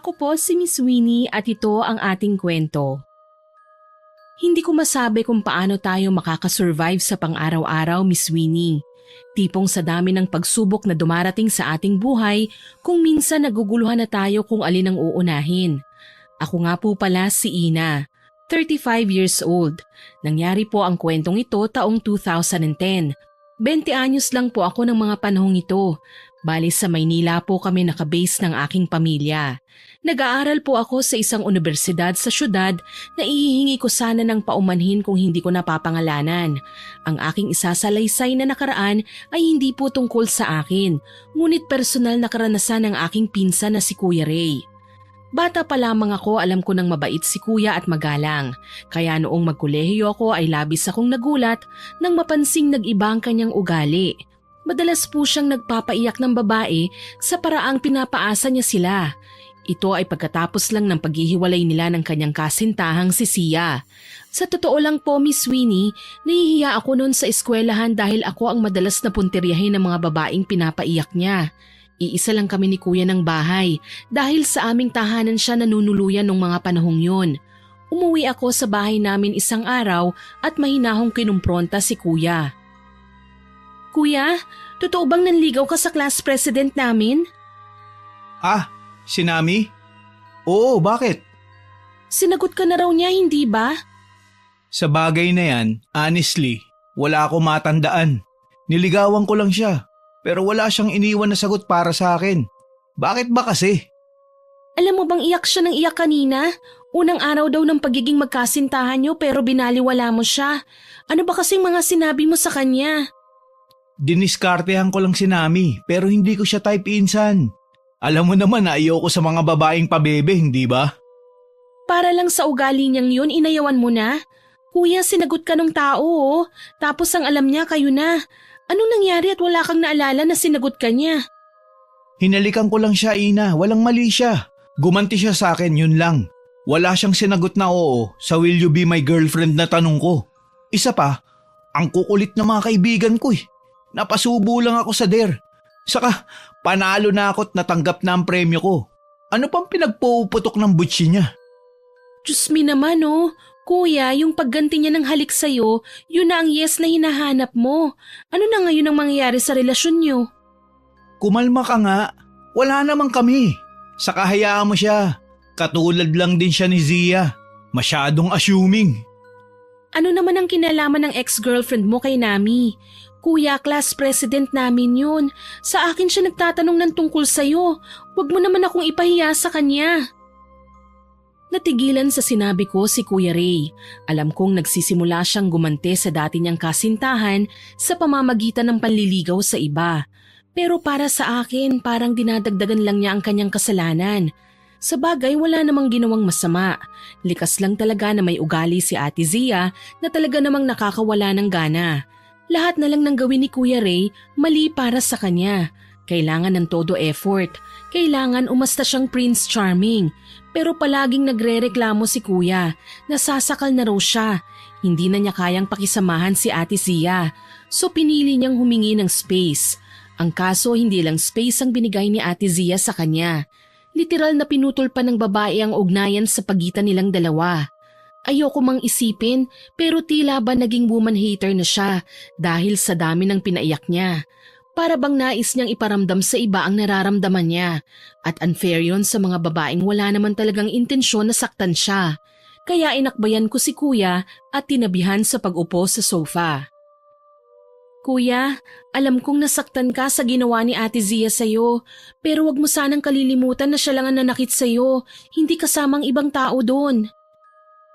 Ako po si Miss Winnie at ito ang ating kwento. Hindi ko masabi kung paano tayo makakasurvive sa pang-araw-araw, Miss Winnie. Tipong sa dami ng pagsubok na dumarating sa ating buhay, kung minsan naguguluhan na tayo kung alin ang uunahin. Ako nga po pala si Ina, 35 years old. Nangyari po ang kwentong ito taong 2010. 20 anyos lang po ako ng mga panahong ito. Bali sa Maynila po kami nakabase ng aking pamilya. Nag-aaral po ako sa isang universidad sa syudad na ihihingi ko sana ng paumanhin kung hindi ko napapangalanan. Ang aking isasalaysay na nakaraan ay hindi po tungkol sa akin, ngunit personal na karanasan ng aking pinsan na si Kuya Ray. Bata pa lamang ako, alam ko nang mabait si kuya at magalang. Kaya noong magkolehiyo ako ay labis akong nagulat nang mapansing nag-iba ang kanyang ugali. Madalas po siyang nagpapaiyak ng babae sa paraang pinapaasa niya sila. Ito ay pagkatapos lang ng paghihiwalay nila ng kanyang kasintahang si Sia. Sa totoo lang po, Miss Winnie, nahihiya ako noon sa eskwelahan dahil ako ang madalas na puntiryahin ng mga babaeng pinapaiyak niya. Iisa lang kami ni kuya ng bahay dahil sa aming tahanan siya nanunuluyan nung mga panahong yun. Umuwi ako sa bahay namin isang araw at mahinahong kinumpronta si kuya. Kuya, totoo bang nanligaw ka sa class president namin? Ah, si Nami? Oo, bakit? Sinagot ka na raw niya, hindi ba? Sa bagay na yan, honestly, wala ako matandaan. Niligawan ko lang siya, pero wala siyang iniwan na sagot para sa akin. Bakit ba kasi? Alam mo bang iyak siya ng iyak kanina? Unang araw daw ng pagiging magkasintahan niyo pero binaliwala mo siya. Ano ba kasing mga sinabi mo sa kanya? Diniskartehan ko lang si Nami, pero hindi ko siya type insan. Alam mo naman na ayoko sa mga babaeng pabebe, hindi ba? Para lang sa ugali niyang yun, inayawan mo na? Kuya, sinagot ka ng tao oh. Tapos ang alam niya kayo na. Anong nangyari at wala kang naalala na sinagot ka niya? Hinalikan ko lang siya, Ina. Walang mali siya. Gumanti siya sa akin, yun lang. Wala siyang sinagot na oo sa will you be my girlfriend na tanong ko. Isa pa, ang kukulit na mga kaibigan ko eh. Napasubo lang ako sa dare. Saka, panalo na ako't natanggap na ang premyo ko. Ano pang pinagpuputok ng butsi niya? Diyos me naman oh. Kuya, yung pagganti niya ng halik sa'yo, yun na ang yes na hinahanap mo. Ano na ngayon ang mangyayari sa relasyon niyo? Kumalma ka nga. Wala naman kami. Saka hayaan mo siya. Katulad lang din siya ni Zia. Masyadong assuming. Ano naman ang kinalaman ng ex-girlfriend mo kay Nami? Kuya, class president namin yun. Sa akin siya nagtatanong ng tungkol sa'yo. Huwag mo naman akong ipahiya sa kanya. Natigilan sa sinabi ko si Kuya Ray. Alam kong nagsisimula siyang gumante sa dati niyang kasintahan sa pamamagitan ng panliligaw sa iba. Pero para sa akin, parang dinadagdagan lang niya ang kanyang kasalanan. Sa bagay, wala namang ginawang masama. Likas lang talaga na may ugali si Ate Zia na talaga namang nakakawala ng gana. Lahat na lang ng gawin ni Kuya Ray, mali para sa kanya. Kailangan ng todo effort. Kailangan umasta siyang Prince Charming. Pero palaging nagrereklamo si Kuya. Nasasakal na raw siya. Hindi na niya kayang pakisamahan si Ate Zia. So pinili niyang humingi ng space. Ang kaso hindi lang space ang binigay ni Ate Zia sa kanya. Literal na pinutol pa ng babae ang ugnayan sa pagitan nilang dalawa. Ayoko mang isipin pero tila ba naging woman hater na siya dahil sa dami ng pinaiyak niya. Para bang nais niyang iparamdam sa iba ang nararamdaman niya at unfair yon sa mga babaeng wala naman talagang intensyon na saktan siya. Kaya inakbayan ko si Kuya at tinabihan sa pag-upo sa sofa. Kuya, alam kong nasaktan ka sa ginawa ni Ate Zia sa'yo pero wag mo sanang kalilimutan na siya lang ang nanakit sa'yo, hindi kasamang ibang tao doon.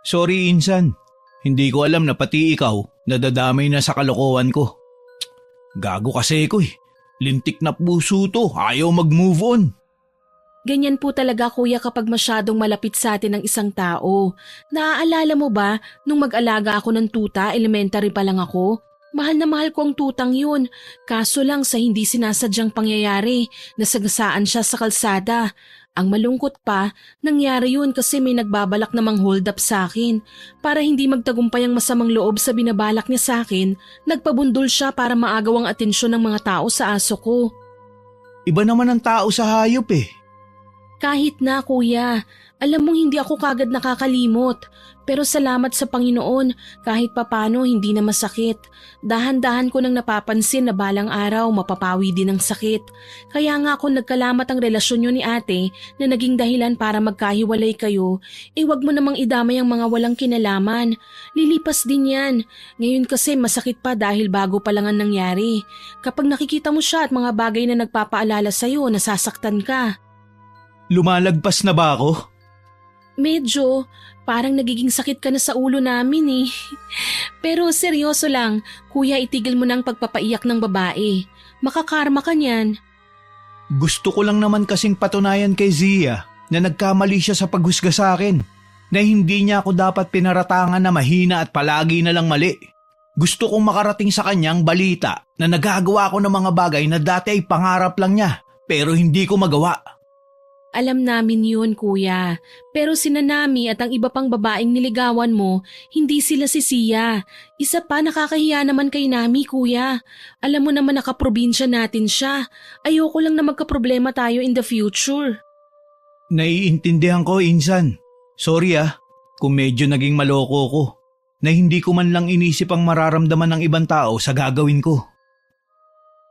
Sorry, Insan. Hindi ko alam na pati ikaw nadadamay na sa kalokohan ko. Gago kasi ko eh. Lintik na puso to. Ayaw mag-move on. Ganyan po talaga kuya kapag masyadong malapit sa atin ng isang tao. Naaalala mo ba nung mag-alaga ako ng tuta, elementary pa lang ako? Mahal na mahal ko ang tutang yun. Kaso lang sa hindi sinasadyang pangyayari, nasagasaan siya sa kalsada. Ang malungkot pa, nangyari yun kasi may nagbabalak namang hold up sa akin. Para hindi magtagumpay ang masamang loob sa binabalak niya sa akin, nagpabundol siya para maagaw ang atensyon ng mga tao sa aso ko. Iba naman ang tao sa hayop eh. Kahit na kuya, alam mong hindi ako kagad nakakalimot. Pero salamat sa Panginoon, kahit papano hindi na masakit. Dahan-dahan ko nang napapansin na balang araw mapapawi din ang sakit. Kaya nga ako nagkalamat ang relasyon niyo ni ate na naging dahilan para magkahiwalay kayo. Wag mo namang idamay ang mga walang kinalaman. Lilipas din yan. Ngayon kasi masakit pa dahil bago pa lang ang nangyari. Kapag nakikita mo siya at mga bagay na nagpapaalala sa'yo, nasasaktan ka. Lumalagpas na ba ako? Medyo, parang nagiging sakit ka na sa ulo namin eh. Pero seryoso lang, kuya itigil mo na ang pagpapaiyak ng babae. Makakarma ka niyan. Gusto ko lang naman kasing patunayan kay Zia na nagkamali siya sa paghusga sa akin. Na hindi niya ako dapat pinaratangan na mahina at palagi na lang mali. Gusto kong makarating sa kanyang balita na nagagawa ko ng mga bagay na dati ay pangarap lang niya pero hindi ko magawa. Alam namin yun, kuya. Pero sina Nami at ang iba pang babaeng niligawan mo, hindi sila si Sia. Isa pa, nakakahiya naman kay Nami, kuya. Alam mo naman nakaprobinsya natin siya. Ayoko lang na magkaproblema tayo in the future. Naiintindihan ko, Insan. Sorry kung medyo naging maloko ko. Na hindi ko man lang inisip ang mararamdaman ng ibang tao sa gagawin ko.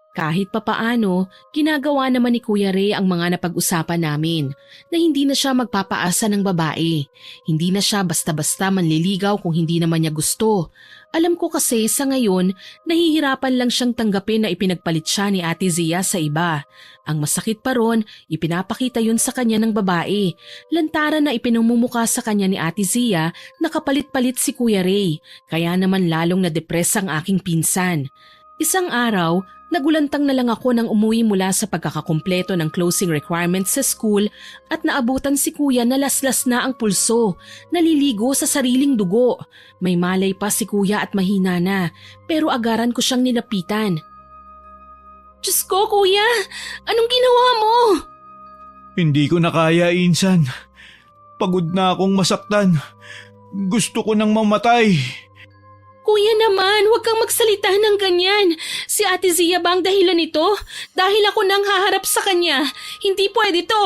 Kahit papaano, ginagawa naman ni Kuya Ray ang mga napag-usapan namin na hindi na siya magpapaasa ng babae. Hindi na siya basta-basta manliligaw kung hindi naman niya gusto. Alam ko kasi sa ngayon, nahihirapan lang siyang tanggapin na ipinagpalit siya ni Ate Zia sa iba. Ang masakit pa ron, ipinapakita yun sa kanya ng babae. Lantaran na ipinumumuka sa kanya ni Ate Zia na kapalit-palit si Kuya Ray. Kaya naman lalong na-depress ang aking pinsan. Isang araw, nagulantang na lang ako nang umuwi mula sa pagkakakumpleto ng closing requirements sa school at naabutan si kuya na laslas na ang pulso, naliligo sa sariling dugo. May malay pa si kuya at mahina na, pero agaran ko siyang nilapitan. Diyos ko, kuya! Anong ginawa mo? Hindi ko na kaya, Insan. Pagod na akong masaktan. Gusto ko nang mamatay. Kuya naman, huwag kang magsalita ng ganyan. Si Ate Zia ba ang dahilan nito? Dahil ako nang haharap sa kanya. Hindi pwede to.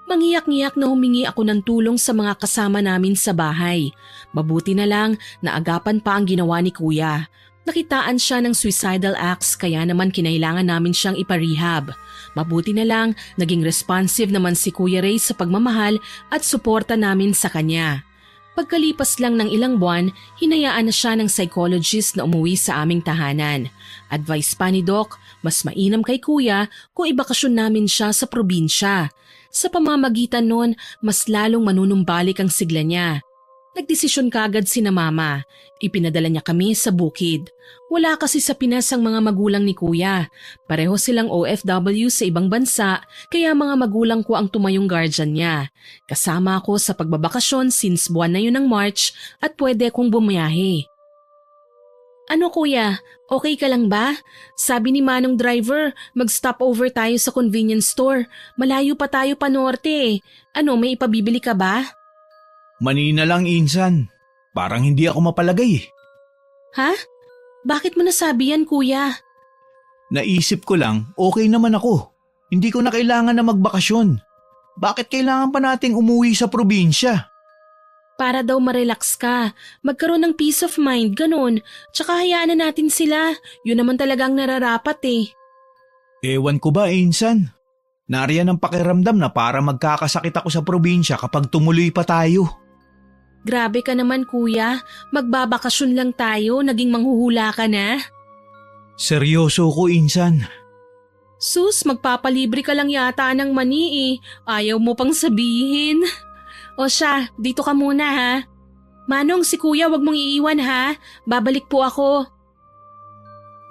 Mangiyak-ngiyak na humingi ako ng tulong sa mga kasama namin sa bahay. Mabuti na lang na agapan pa ang ginawa ni Kuya. Nakitaan siya ng suicidal acts kaya naman kinailangan namin siyang iparehab. Mabuti na lang naging responsive naman si Kuya Ray sa pagmamahal at suporta namin sa kanya. Pagkalipas lang ng ilang buwan, hinayaan na siya ng psychologist na umuwi sa aming tahanan. Advice pa ni Doc, mas mainam kay Kuya kung ibakasyon namin siya sa probinsya. Sa pamamagitan nun, mas lalong manunumbalik ang sigla niya. Nagdesisyon kaagad sina Mama. Ipinadala niya kami sa bukid. Wala kasi sa Pinas ang mga magulang ni Kuya. Pareho silang OFW sa ibang bansa, kaya mga magulang ko ang tumayong guardian niya. Kasama ako sa pagbabakasyon since buwan na yun ng March at pwede akong bumiyahe. Ano kuya, okay ka lang ba? Sabi ni Manong driver, mag-stop over tayo sa convenience store. Malayo pa tayo pa norte. Ano, may ipabibili ka ba? Manina lang, Insan. Parang hindi ako mapalagay. Ha? Bakit mo nasabi yan, kuya? Naisip ko lang, okay naman ako. Hindi ko na kailangan na magbakasyon. Bakit kailangan pa nating umuwi sa probinsya? Para daw ma-relax ka, magkaroon ng peace of mind, ganun. Tsaka hayaan na natin sila. Yun naman talagang nararapat eh. Ewan ko ba, Insan? Nariyan ang pakiramdam na para magkakasakit ako sa probinsya kapag tumuloy pa tayo. Grabe ka naman kuya, magbabakasyon lang tayo, naging manghuhula ka na. Seryoso ko, Insan. Sus, magpapalibre ka lang yata ng mani eh. Ayaw mo pang sabihin. O siya, dito ka muna ha. Manong, si kuya wag mong iiwan ha. Babalik po ako.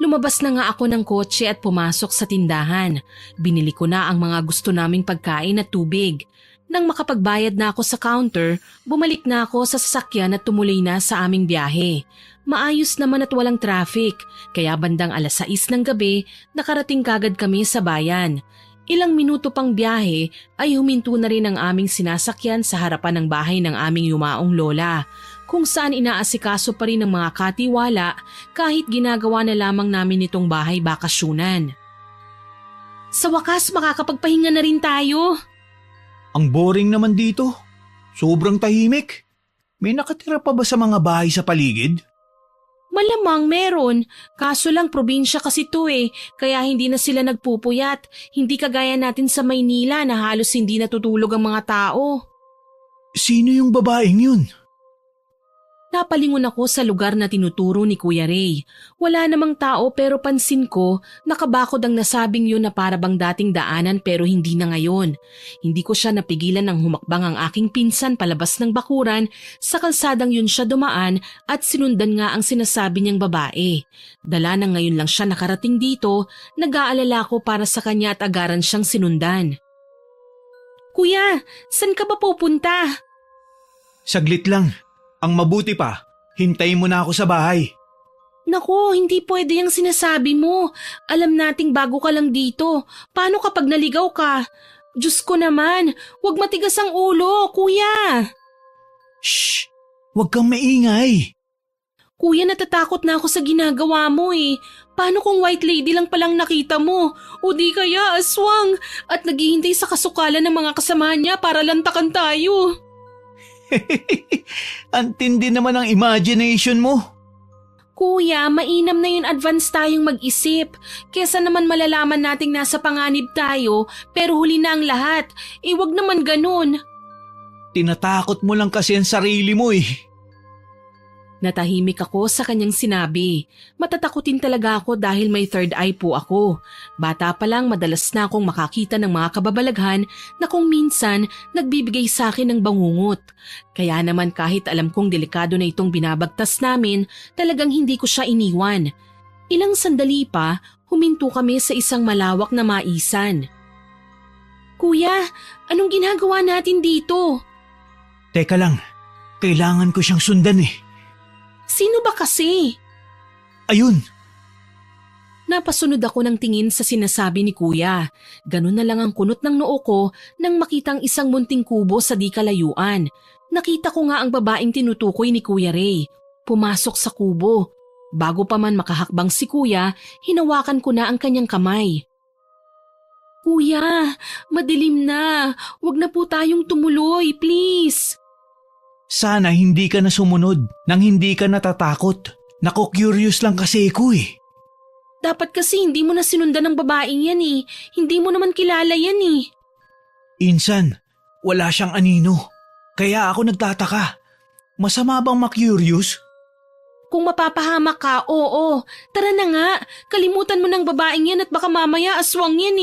Lumabas na nga ako ng kotse at pumasok sa tindahan. Binili ko na ang mga gusto naming pagkain at tubig. Nang makapagbayad na ako sa counter, bumalik na ako sa sasakyan at tumuloy na sa aming biyahe. Maayos naman at walang traffic, kaya bandang 6:00 ng gabi, nakarating kagad kami sa bayan. Ilang minuto pang biyahe ay huminto na rin ang aming sinasakyan sa harapan ng bahay ng aming yumaong lola, kung saan inaasikaso pa rin ng mga katiwala kahit ginagawa na lamang namin itong bahay bakasyunan. Sa wakas makakapagpahinga na rin tayo. Ang boring naman dito. Sobrang tahimik. May nakatira pa ba sa mga bahay sa paligid? Malamang meron, kaso lang probinsya kasi to kaya hindi na sila nagpupuyat. Hindi kagaya natin sa Maynila na halos hindi natutulog ang mga tao. Sino yung babaeng yun? Napalingon ako sa lugar na tinuturo ni Kuya Ray. Wala namang tao pero pansin ko, nakabakod ang nasabing yun na para bang dating daanan pero hindi na ngayon. Hindi ko siya napigilan ng humakbang ang aking pinsan palabas ng bakuran, sa kalsadang yun siya dumaan at sinundan nga ang sinasabi niyang babae. Dala na ngayon lang siya nakarating dito, nag-aalala ko para sa kanya at agaran siyang sinundan. Kuya, saan ka ba pupunta? Saglit lang. Ang mabuti pa, hintayin mo na ako sa bahay. Naku, hindi pwede yung sinasabi mo. Alam nating bago ka lang dito. Paano kapag naligaw ka? Diyos ko naman, huwag matigas ang ulo, kuya. Shh! Huwag kang maingay. Kuya, natatakot na ako sa ginagawa mo Paano kung white lady lang palang nakita mo? O di kaya aswang at naghihintay sa kasukalan ng mga kasamahan niya para lantakan tayo? Ang tindi naman ang imagination mo. Kuya, mainam na yun advance tayong mag-isip. Kesa naman malalaman nating nasa panganib tayo pero huli na ang lahat. Wag naman ganun. Tinatakot mo lang kasi ang sarili mo Natahimik ako sa kanyang sinabi. Matatakutin talaga ako dahil may third eye po ako. Bata pa lang madalas na akong makakita ng mga kababalaghan na kung minsan nagbibigay sa akin ng bangungot. Kaya naman kahit alam kong delikado na itong binabagtas namin, talagang hindi ko siya iniwan. Ilang sandali pa, huminto kami sa isang malawak na maisan. Kuya, anong ginagawa natin dito? Teka lang, kailangan ko siyang sundan Sino ba kasi? Ayun! Napasunod ako ng tingin sa sinasabi ni Kuya. Ganun na lang ang kunot ng noo ko nang makitang isang munting kubo sa di kalayuan. Nakita ko nga ang babaeng tinutukoy ni Kuya Ray. Pumasok sa kubo. Bago pa man makahakbang si Kuya, hinawakan ko na ang kanyang kamay. Kuya, madilim na. Huwag na po tayong tumuloy, please. Sana hindi ka na sumunod nang hindi ka natatakot. Nako-curious lang kasi ako Dapat kasi hindi mo na sinundan ng babaeng yan Hindi mo naman kilala yan Insan, wala siyang anino. Kaya ako nagtataka. Masama bang ma-curious? Kung mapapahamak ka, oo. Tara na nga, kalimutan mo ng babaeng yan at baka mamaya aswang yan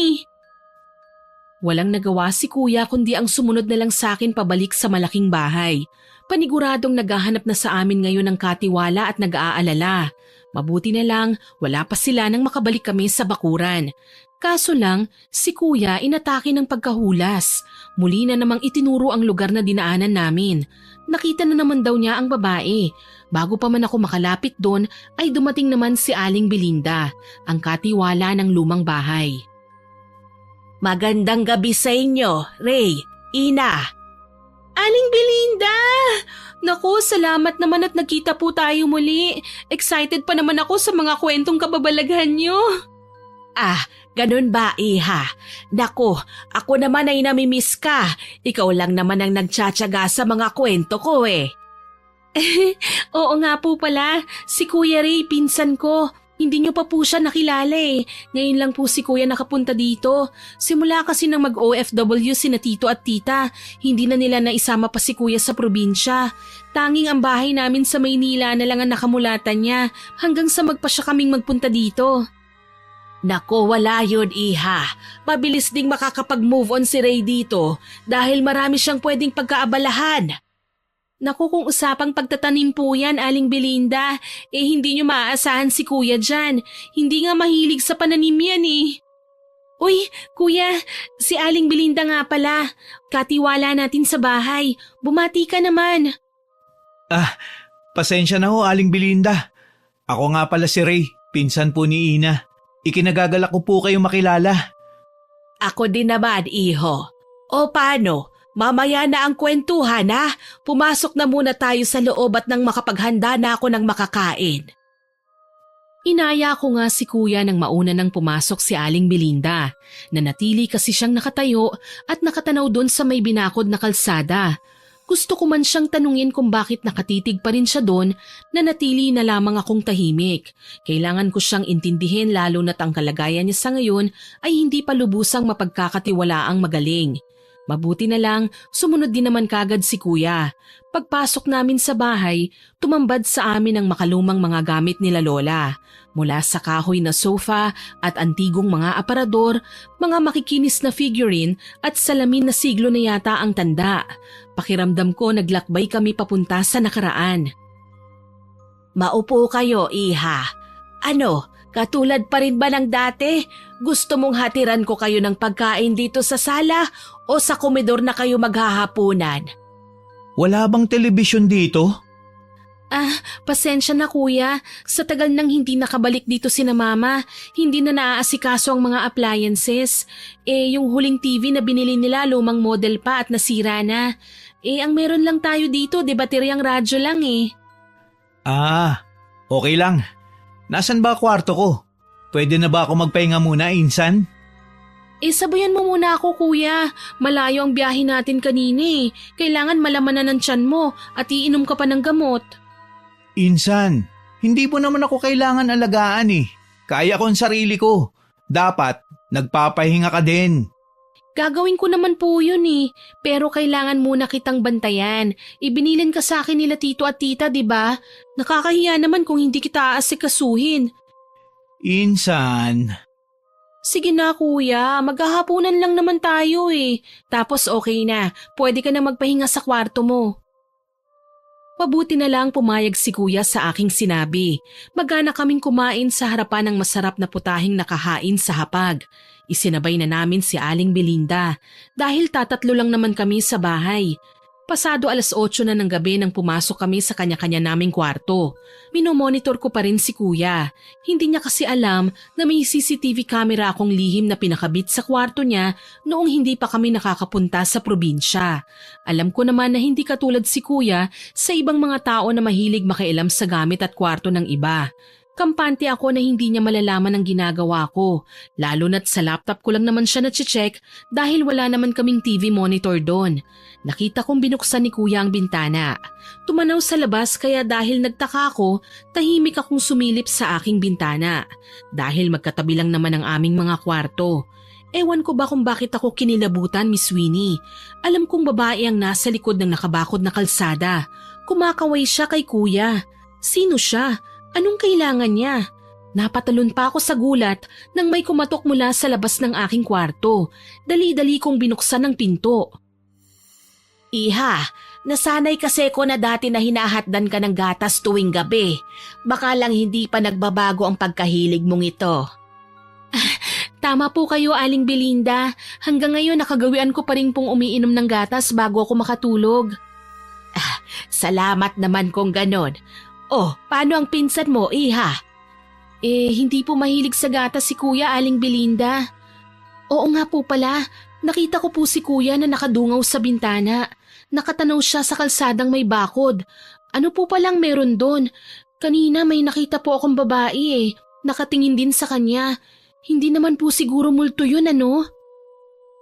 Walang nagawa si Kuya kundi ang sumunod na lang sa akin pabalik sa malaking bahay. Paniguradong naghahanap na sa amin ngayon ng katiwala at nag-aalala. Mabuti na lang, wala pa sila nang makabalik kami sa bakuran. Kaso lang, si Kuya inatake ng pagkahulas. Muli na namang itinuro ang lugar na dinaanan namin. Nakita na naman daw niya ang babae. Bago pa man ako makalapit doon, ay dumating naman si Aling Belinda, ang katiwala ng lumang bahay. Magandang gabi sa inyo, Ray, Ina. Aling Belinda! Naku, salamat naman at nagkita po tayo muli. Excited pa naman ako sa mga kwentong kababalaghan niyo. Ganun ba, Iha? Naku, ako naman ay namimiss ka. Ikaw lang naman ang nagtsatsaga sa mga kwento ko Oo nga po pala, si Kuya Ray, pinsan ko. Hindi niyo pa po siya nakilala Ngayon lang po si Kuya nakapunta dito. Simula kasi nang mag-OFW sina tito at tita, hindi na nila naisama pa si Kuya sa probinsya. Tanging ang bahay namin sa Maynila na lang ang nakamulatan niya hanggang sa magpa siya kaming magpunta dito. Nako, wala yun, Iha. Mabilis ding makakapag-move on si Ray dito dahil marami siyang pwedeng pagkaabalahan. Naku, kung usapang pagtatanim po yan, Aling Belinda, hindi niyo maaasahan si Kuya dyan. Hindi nga mahilig sa pananim yan Uy, Kuya, si Aling Belinda nga pala. Katiwala natin sa bahay. Bumati ka naman. Pasensya na ho, Aling Belinda. Ako nga pala si Ray, pinsan po ni Ina. Ikinagagalak ko po kayo makilala. Ako din naman, Iho. O paano? Mamaya na ang kwentuhan Pumasok na muna tayo sa loob at nang makapaghanda na ako ng makakain. Inaya ko nga si kuya nang mauna nang pumasok si Aling Belinda. Nanatili kasi siyang nakatayo at nakatanaw doon sa may binakod na kalsada. Gusto ko man siyang tanungin kung bakit nakatitig pa rin siya doon, nanatili na lamang akong tahimik. Kailangan ko siyang intindihin lalo na't ang kalagayan niya sa ngayon ay hindi pa lubusang mapagkakatiwalaang magaling. Mabuti na lang, sumunod din naman kagad si kuya. Pagpasok namin sa bahay, tumambad sa amin ang makalumang mga gamit nila lola. Mula sa kahoy na sofa at antigong mga aparador, mga makikinis na figurine at salamin na siglo na yata ang tanda. Pakiramdam ko naglakbay kami papunta sa nakaraan. Maupo kayo, iha. Ano, katulad pa rin ba ng dati? Gusto mong hatiran ko kayo ng pagkain dito sa sala o sa komedor na kayo maghahapunan? Wala bang telebisyon dito? Pasensya na kuya. Sa tagal nang hindi nakabalik dito sina mama, hindi na naaasikaso ang mga appliances. Yung huling TV na binili nila lumang model pa at nasira na. Ang meron lang tayo dito, de bateryang radyo lang eh. Okay lang. Nasaan ba kwarto ko? Pwede na ba ako magpahinga muna, Insan? Sabayan mo muna ako kuya. Malayo ang biyahe natin kanina eh. Kailangan malaman na ng tiyan mo at iinom ka pa ng gamot. Insan, hindi mo naman ako kailangan alagaan eh. Kaya ko ang sarili ko. Dapat, nagpapahinga ka din. Gagawin ko naman po yun eh. Pero kailangan muna kitang bantayan. Ibinilin ka sa akin nila tito at tita, di ba? Nakakahiya naman kung hindi kita aasikasuhin. Insan. Sige na kuya, maghahapunan lang naman tayo eh. Tapos okay na, pwede ka na magpahinga sa kwarto mo. Mabuti na lang pumayag si kuya sa aking sinabi. Magana kaming kumain sa harapan ng masarap na putahing nakahain sa hapag. Isinabay na namin si Aling Belinda dahil tatatlo lang naman kami sa bahay. Pasado 8:00 na ng gabi nang pumasok kami sa kanya-kanya naming kwarto. Minomonitor ko pa rin si kuya. Hindi niya kasi alam na may CCTV camera akong lihim na pinakabit sa kwarto niya noong hindi pa kami nakakapunta sa probinsya. Alam ko naman na hindi katulad si kuya sa ibang mga tao na mahilig makialam sa gamit at kwarto ng iba. Kampante ako na hindi niya malalaman ang ginagawa ko, lalo na't sa laptop ko lang naman siya na-check dahil wala naman kaming TV monitor doon. Nakita kong binuksan ni kuya ang bintana. Tumanaw sa labas kaya dahil nagtaka ako, tahimik akong sumilip sa aking bintana. Dahil magkatabi lang naman ang aming mga kwarto. Ewan ko ba kung bakit ako kinilabutan, Miss Winnie. Alam kong babae ang nasa likod ng nakabakod na kalsada. Kumakaway siya kay kuya. Sino siya? Anong kailangan niya? Napatalon pa ako sa gulat nang may kumatok mula sa labas ng aking kwarto. Dali-dali kong binuksan ang pinto. Iha, nasanay kasi ko na dati na hinahatdan ka ng gatas tuwing gabi. Baka lang hindi pa nagbabago ang pagkahilig mong ito. Tama po kayo, Aling Belinda. Hanggang ngayon nakagawian ko pa rin pong umiinom ng gatas bago ako makatulog. Salamat naman kung ganon. Paano ang pinsan mo, iha? Hindi po mahilig sa gatas si Kuya, Aling Belinda. Oo nga po pala, nakita ko po si Kuya na nakadungaw sa bintana. Nakatanaw siya sa kalsadang may bakod. Ano po palang meron doon? Kanina may nakita po akong babae nakatingin din sa kanya. Hindi naman po siguro multo yun, ano?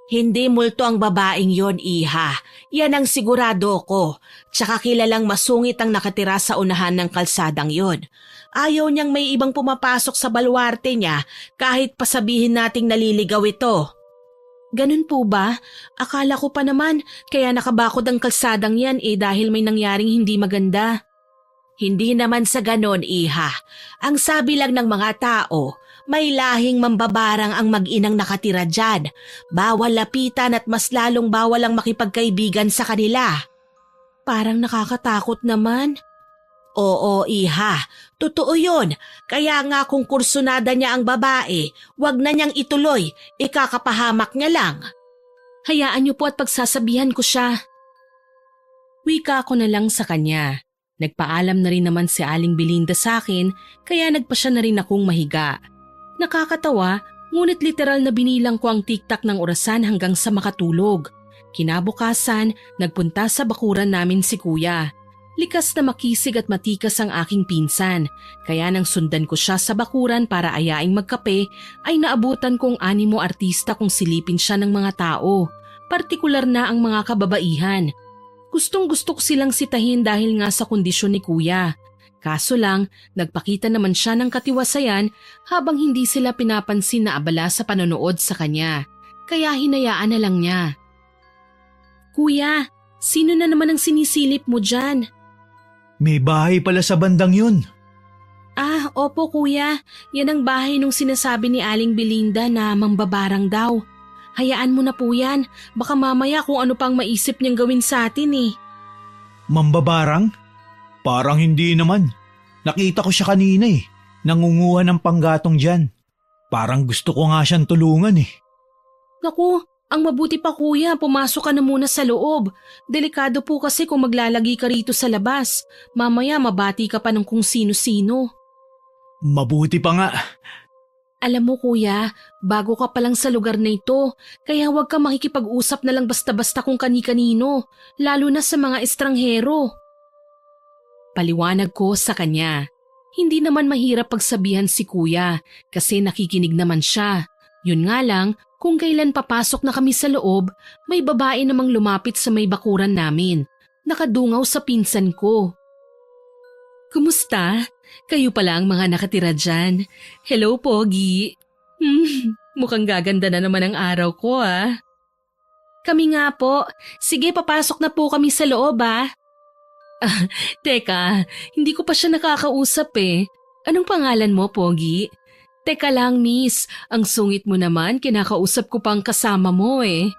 Hindi multo ang babaeng yon, iha. Yan ang sigurado ko. Tsaka kilalang masungit ang nakatira sa unahan ng kalsadang yon. Ayaw niyang may ibang pumapasok sa baluarte niya kahit pasabihin nating naliligaw ito. Ganun po ba? Akala ko pa naman kaya nakabakod ang kalsadang yan dahil may nangyaring hindi maganda. Hindi naman sa ganon, iha. Ang sabi lang ng mga tao, may lahing mambabarang ang mag-inang nakatira dyan. Bawal lapitan at mas lalong bawal ang makipagkaibigan sa kanila. Parang nakakatakot naman. Oo, iha. Totoo yun. Kaya nga kung kursunada niya ang babae, wag na niyang ituloy. Ikakapahamak niya lang. Hayaan niyo po at pagsasabihan ko siya. Wika ko na lang sa kanya. Nagpaalam na rin naman si Aling Belinda sa akin kaya nagpa siya na rin akong mahiga. Nakakatawa, ngunit literal na binilang ko ang tiktak ng orasan hanggang sa makatulog. Kinabukasan, nagpunta sa bakuran namin si kuya. Likas na makisig at matikas ang aking pinsan, kaya nang sundan ko siya sa bakuran para ayaing magkape ay naabutan kong animo artista kung silipin siya ng mga tao, partikular na ang mga kababaihan. Gustong gusto ko silang sitahin dahil nga sa kondisyon ni kuya. Kaso lang, nagpakita naman siya ng katiwasayan habang hindi sila pinapansin na abala sa panonood sa kanya, kaya hinayaan na lang niya. Kuya, sino na naman ang sinisilip mo dyan? May bahay pala sa bandang yun. Ah, opo kuya. Yan ang bahay nung sinasabi ni Aling Belinda na mambabarang daw. Hayaan mo na po yan. Baka mamaya kung ano pang maisip niyang gawin sa atin eh. Mambabarang? Parang hindi naman. Nakita ko siya kanina eh. Nangunguha ng panggatong dyan. Parang gusto ko nga siyang tulungan eh. Naku, ang mabuti pa kuya, pumasok ka na muna sa loob. Delikado po kasi kung maglalagi ka rito sa labas. Mamaya mabati ka pa ng kung sino-sino. Mabuti pa nga. Alam mo kuya, bago ka pa lang sa lugar na ito, kaya huwag ka makikipag-usap na lang basta-basta kung kani-kanino, lalo na sa mga estranghero. Paliwanag ko sa kanya. Hindi naman mahirap pagsabihan si kuya kasi nakikinig naman siya. Yun nga lang, kung kailan papasok na kami sa loob, may babae namang lumapit sa may bakuran namin. Nakadungaw sa pinsan ko. Kumusta? Kayo pala ang mga nakatira dyan. Hello, Pogi. Mukhang gaganda na naman ang araw ko ah. Kami nga po. Sige, papasok na po kami sa loob ah. Teka, hindi ko pa siya nakakausap eh. Anong pangalan mo, Pogi? Teka lang, miss. Ang sungit mo naman, kinakausap ko pang kasama mo eh.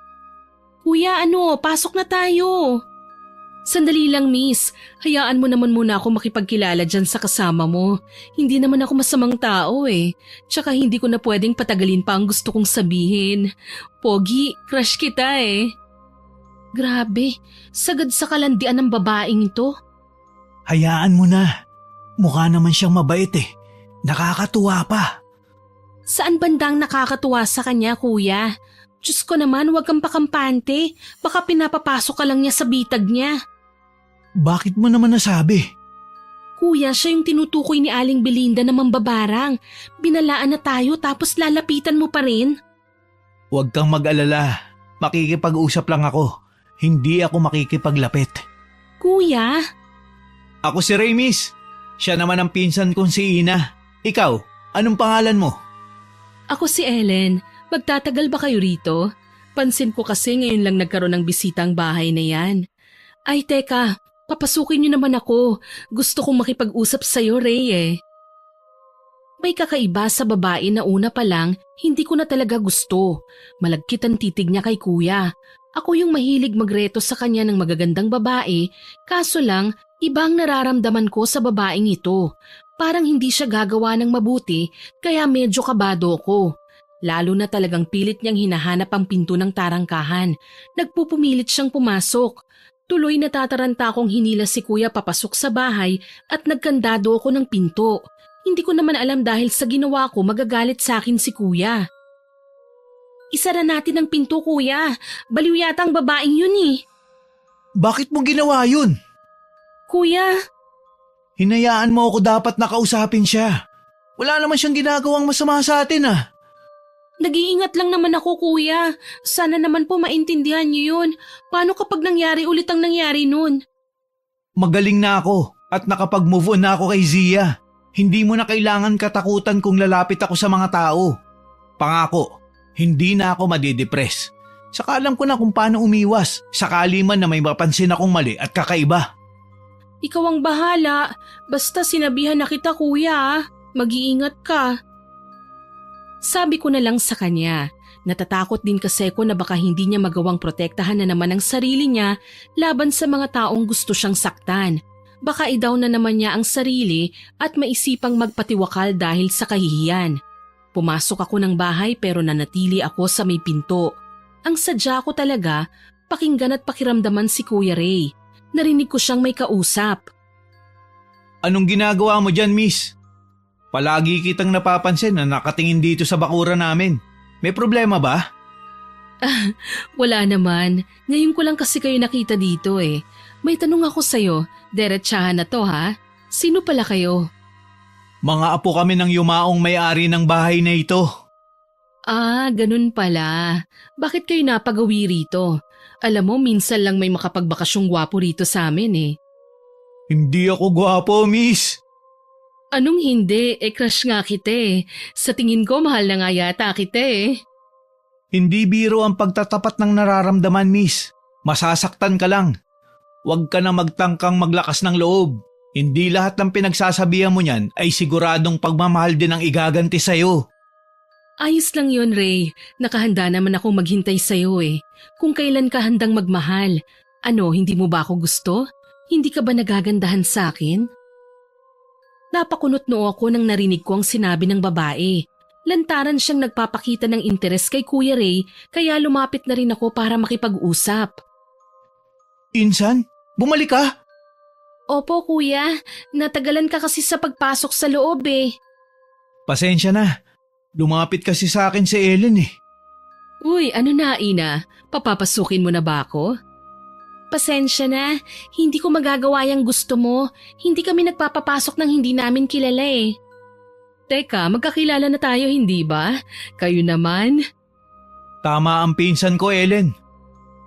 Kuya, pasok na tayo. Sandali lang, miss. Hayaan mo naman muna ako makipagkilala dyan sa kasama mo. Hindi naman ako masamang tao eh. Tsaka hindi ko na pwedeng patagalin pa ang gusto kong sabihin. Pogi, crush kita eh. Grabe, sagad sa kalandian ng babaeng ito. Hayaan mo na. Mukha naman siyang mabait eh. Nakakatuwa pa. Saan bandang nakakatuwa sa kanya, kuya? Diyos ko naman, huwag kang pakampante. Baka pinapapasok ka lang niya sa bitag niya. Bakit mo naman nasabi? Kuya, siya yung tinutukoy ni Aling Belinda na mambabarang. Binalaan na tayo tapos lalapitan mo pa rin. Huwag kang mag-alala. Makikipag-usap lang ako. Hindi ako makikipaglapit. Kuya? Ako si Ray, miss. Siya naman ang pinsan kong si Ina. Ikaw, anong pangalan mo? Ako si Ellen. Magtatagal ba kayo rito? Pansin ko kasi ngayon lang nagkaroon ng bisita ang bahay na yan. Ay teka, papasukin niyo naman ako. Gusto kong makipag-usap sa'yo, Ray eh. May kakaiba sa babae na una pa lang, hindi ko na talaga gusto. Malagkit ang titig niya kay kuya. Ako yung mahilig magreto sa kanya ng magagandang babae, kaso lang, ibang nararamdaman ko sa babaeng ito. Parang hindi siya gagawa ng mabuti, kaya medyo kabado ko. Lalo na talagang pilit niyang hinahanap ang pinto ng tarangkahan. Nagpupumilit siyang pumasok. Tuloy natataranta akong hinila si kuya papasok sa bahay at nagkandado ako ng pinto. Hindi ko naman alam dahil sa ginawa ko magagalit sa akin si kuya. Isara natin ang pinto, kuya. Baliw yata ang babaeng yun eh. Bakit mo ginawa yun? Kuya, Hinayaan mo ako dapat nakausapin siya. Wala naman siyang ginagawang masama sa atin ah. nag-iingat lang naman ako, kuya. Sana naman po maintindihan niyo yun. Paano kapag nangyari ulit ang nangyari nun? Magaling na ako at nakapag-move on na ako kay Zia. Hindi mo na kailangan katakutan kung lalapit ako sa mga tao. Pangako, hindi na ako madidepress. Saka alam ko na kung paano umiwas. Sakali man na may mapansin akong mali at kakaiba. Ikaw ang bahala. Basta sinabihan na kita, kuya. Mag-iingat ka. Sabi ko na lang sa kanya. Natatakot din kasi ako na baka hindi niya magawang protektahan na naman ang sarili niya laban sa mga taong gusto siyang saktan. Baka i-down na naman niya ang sarili at maisipang magpatiwakal dahil sa kahihiyan. Pumasok ako ng bahay pero nanatili ako sa may pinto. Ang sadya ko talaga, pakinggan at pakiramdaman si Kuya Ray. Narinig ko siyang may kausap. Anong ginagawa mo dyan, miss? Palagi kitang napapansin na nakatingin dito sa bakura namin. May problema ba? Wala naman. Ngayon ko lang kasi kayo nakita dito eh. May tanong ako sa'yo. Diretsahan na to ha. Sino pala kayo? Mga apo kami ng yumaong may-ari ng bahay na ito. Ah, ganun pala. Bakit kayo napagawi rito? Alam mo, minsan lang may makapagbakasyong gwapo rito sa amin eh. Hindi ako gwapo, miss. Anong hindi? Crush nga kita eh. Sa tingin ko, mahal na nga yata kita eh. Hindi biro ang pagtatapat ng nararamdaman, miss. Masasaktan ka lang. Huwag ka na magtangkang maglakas ng loob. Hindi lahat ng pinagsasabihan mo niyan ay siguradong pagmamahal din ang igaganti sa'yo. Ayos lang yon, Ray. Nakahanda naman akong maghintay sa'yo eh. Kung kailan ka handang magmahal. Ano, hindi mo ba ako gusto? Hindi ka ba nagagandahan sa akin? Napakunot noo ako nang narinig ko ang sinabi ng babae. Lantaran siyang nagpapakita ng interes kay Kuya Ray, kaya lumapit na rin ako para makipag-usap. Insan, bumalik ka? Opo kuya, natagalan ka kasi sa pagpasok sa loob eh. Pasensya na. Lumapit kasi sa akin si Ellen eh. Uy, ano na Ina? Papapasukin mo na ba ako? Pasensya na, hindi ko magagawa yung gusto mo. Hindi kami nagpapapasok ng hindi namin kilala eh. Teka, magkakilala na tayo hindi ba? Kayo naman? Tama ang pinsan ko, Ellen.